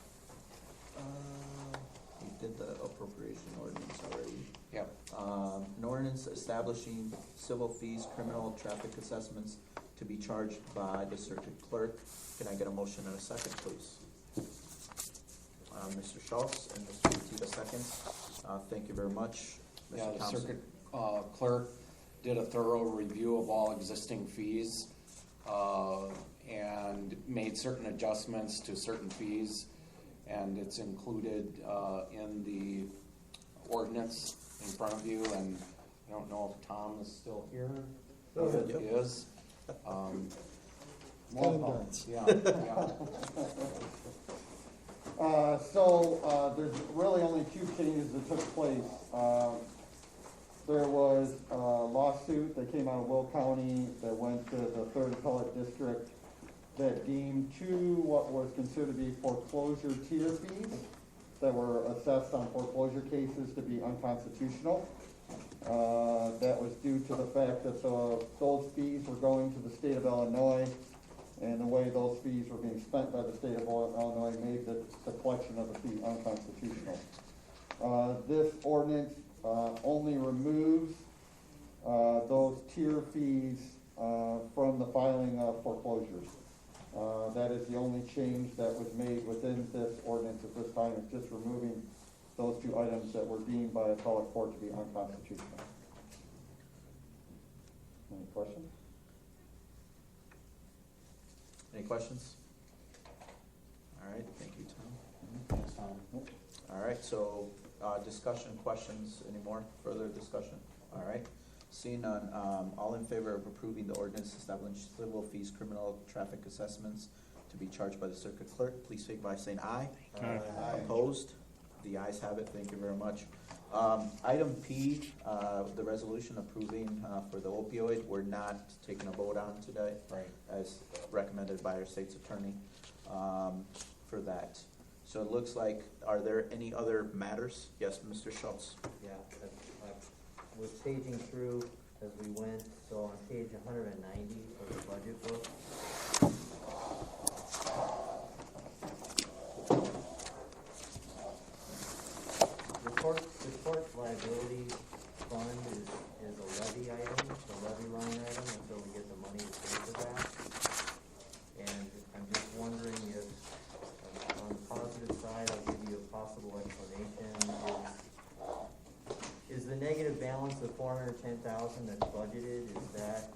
we did the appropriation ordinance already. Yep. An ordinance establishing civil fees, criminal traffic assessments to be charged by the circuit clerk. Can I get a motion and a second, please? Mr. Schultz and Mr. Tita seconds. Thank you very much. Yeah, Mr. the Thompson. circuit clerk did a thorough review of all existing fees and made certain adjustments to certain fees, and it's included in the ordinance in front of you, and I don't know if Tom is still here. He is. Well, yeah, yeah. There's really only 2 changes that took place. There was a lawsuit that came out of Will County that went to the 3rd Appellate District that deemed 2 what was considered to be foreclosure tier fees that were assessed on foreclosure cases to be unconstitutional. That was due to the fact that those fees were going to the state of Illinois, and the way those fees were being spent by the state of Illinois made the collection of the fee unconstitutional. This ordinance only removes those tier fees from the filing of foreclosures. That is the only change that was made within this ordinance at this time. It's just removing those 2 items that were deemed by appellate court to be unconstitutional. Any questions? Any questions? All right, thank you, Tom. Thanks, Tom. All right, so, discussion, questions, any more further discussion? All right, seeing none, all in favor of approving the ordinance establishing civil fees, criminal traffic assessments to be charged by the circuit clerk, please signify by saying aye. Aye. Opposed? The ayes have it, thank you very much. Item P, the resolution approving, for the opioid, we're not taking a vote on today. Right. As recommended by our state's attorney, for that. So it looks like, are there any other matters? Yes, Mr. Schultz? Yeah, I was paging through as we went, so on page 190 of the budget book, the court liability fund is a levy item, a levy line item, until we get the money to pay for that. And I'm just wondering if, on the positive side, I'll give you a possible explanation, is the negative balance of $410,000 that's budgeted, is that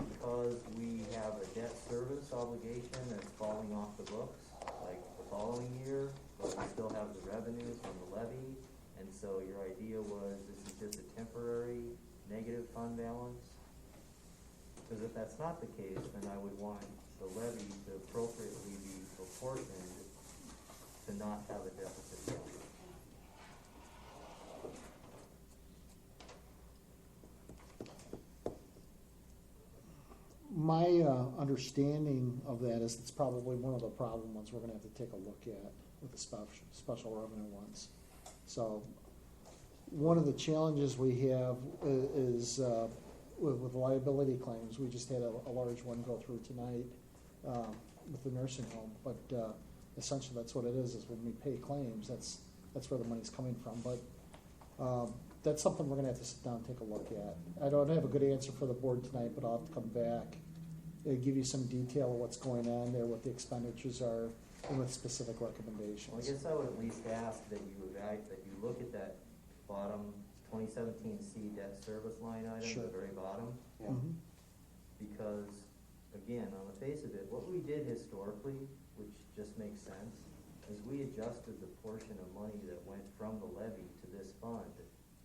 because we have a debt service obligation that's falling off the books, like the following year, but we still have the revenue from the levy, and so your idea was this is just a temporary negative fund balance? Because if that's not the case, then I would want the levy to appropriately be proportioned to not have a deficit balance. My understanding of that is it's probably one of the problem ones we're gonna have to take a look at with the special revenue ones. So, one of the challenges we have is with liability claims. We just had a large one go through tonight with the nursing home, but essentially that's what it is when we pay claims, that's where the money's coming from. But that's something we're gonna have to sit down and take a look at. I don't have a good answer for the board tonight, but I'll have to come back and give you some detail of what's going on there, what the expenditures are, and with specific recommendations. Well, I guess I would at least ask that you look at that bottom 2017C debt service line item, Sure. the very bottom. Yeah. Mhm. Because, again, on the face of it, what we did historically, which just makes sense, is we adjusted the portion of money that went from the levy to this fund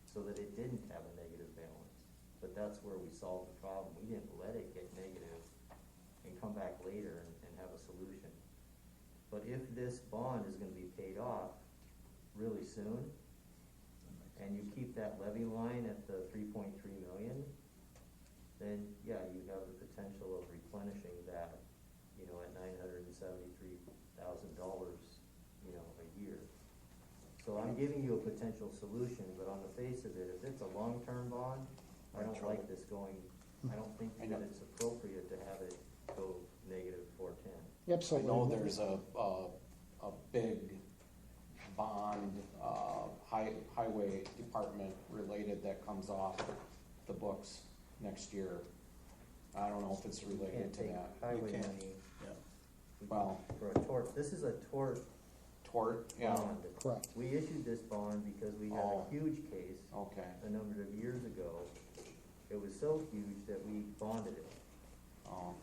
so that it didn't have a negative balance. But that's where we solved the problem. We didn't let it get negative and come back later and have a solution. But if this bond is gonna be paid off really soon, and you keep that levy line at the 3.3 million, then yeah, you have the potential of replenishing that, at $973,000, a year. So I'm giving you a potential solution, but on the face of it, if it's a long-term bond, I don't like this going, I don't think that it's appropriate to have it go negative 410. Absolutely. I know there's a big bond, highway department related that comes off the books next year. I don't know if it's You related can't to take that. highway can't. money Well, for a tort. This is a tort tort, yeah, bond. Correct. We issued this bond because we had Oh. a huge case okay. a number of years ago. It was so huge that we bonded it. Oh,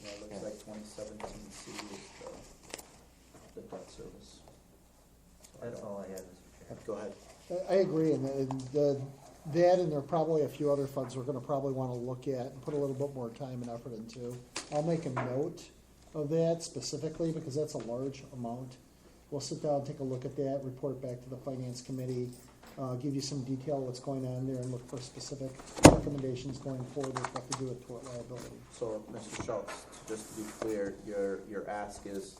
Yeah, it looks like 2017C is the debt service. That's all I had, Mr. Chairman. Go ahead. I agree, and that and there are probably a few other funds we're gonna probably wanna look at and put a little bit more time and effort into. I'll make a note of that specifically, because that's a large amount. We'll sit down, take a look at that, report back to the finance committee, give you some detail of what's going on there, and look for specific recommendations going forward that have to do with tort liability. So, Mr. Schultz, just to be clear, your ask is,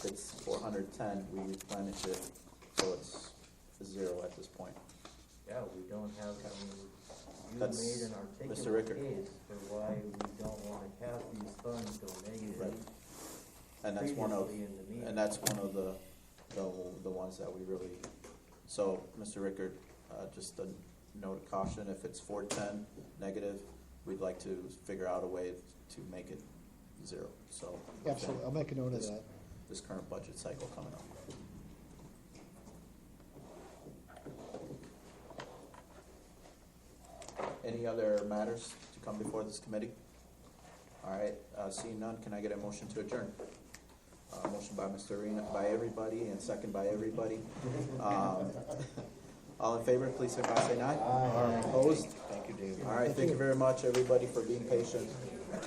it's 410, we replenish it, so it's 0 at this point. Yeah, we don't have, you That's made an Mr. articulate Rickert. case for why we don't wanna have these funds go negative. Right. And that's one of, Previously in the meeting. and that's one of the ones that we really, so, Mr. Rickert, just a note of caution, if it's 410 negative, we'd like to figure out a way to make it 0, so. within Absolutely, I'll make a note of this- that. This current budget cycle coming up. Any other matters to come before this committee? All right, seeing none, can I get a motion to adjourn? Motion by Mr. Arena, by everybody, and second by everybody. All in favor, please signify by saying aye. Aye. Opposed? Thank you, Dave. All right, thank you very much, everybody, for being patient.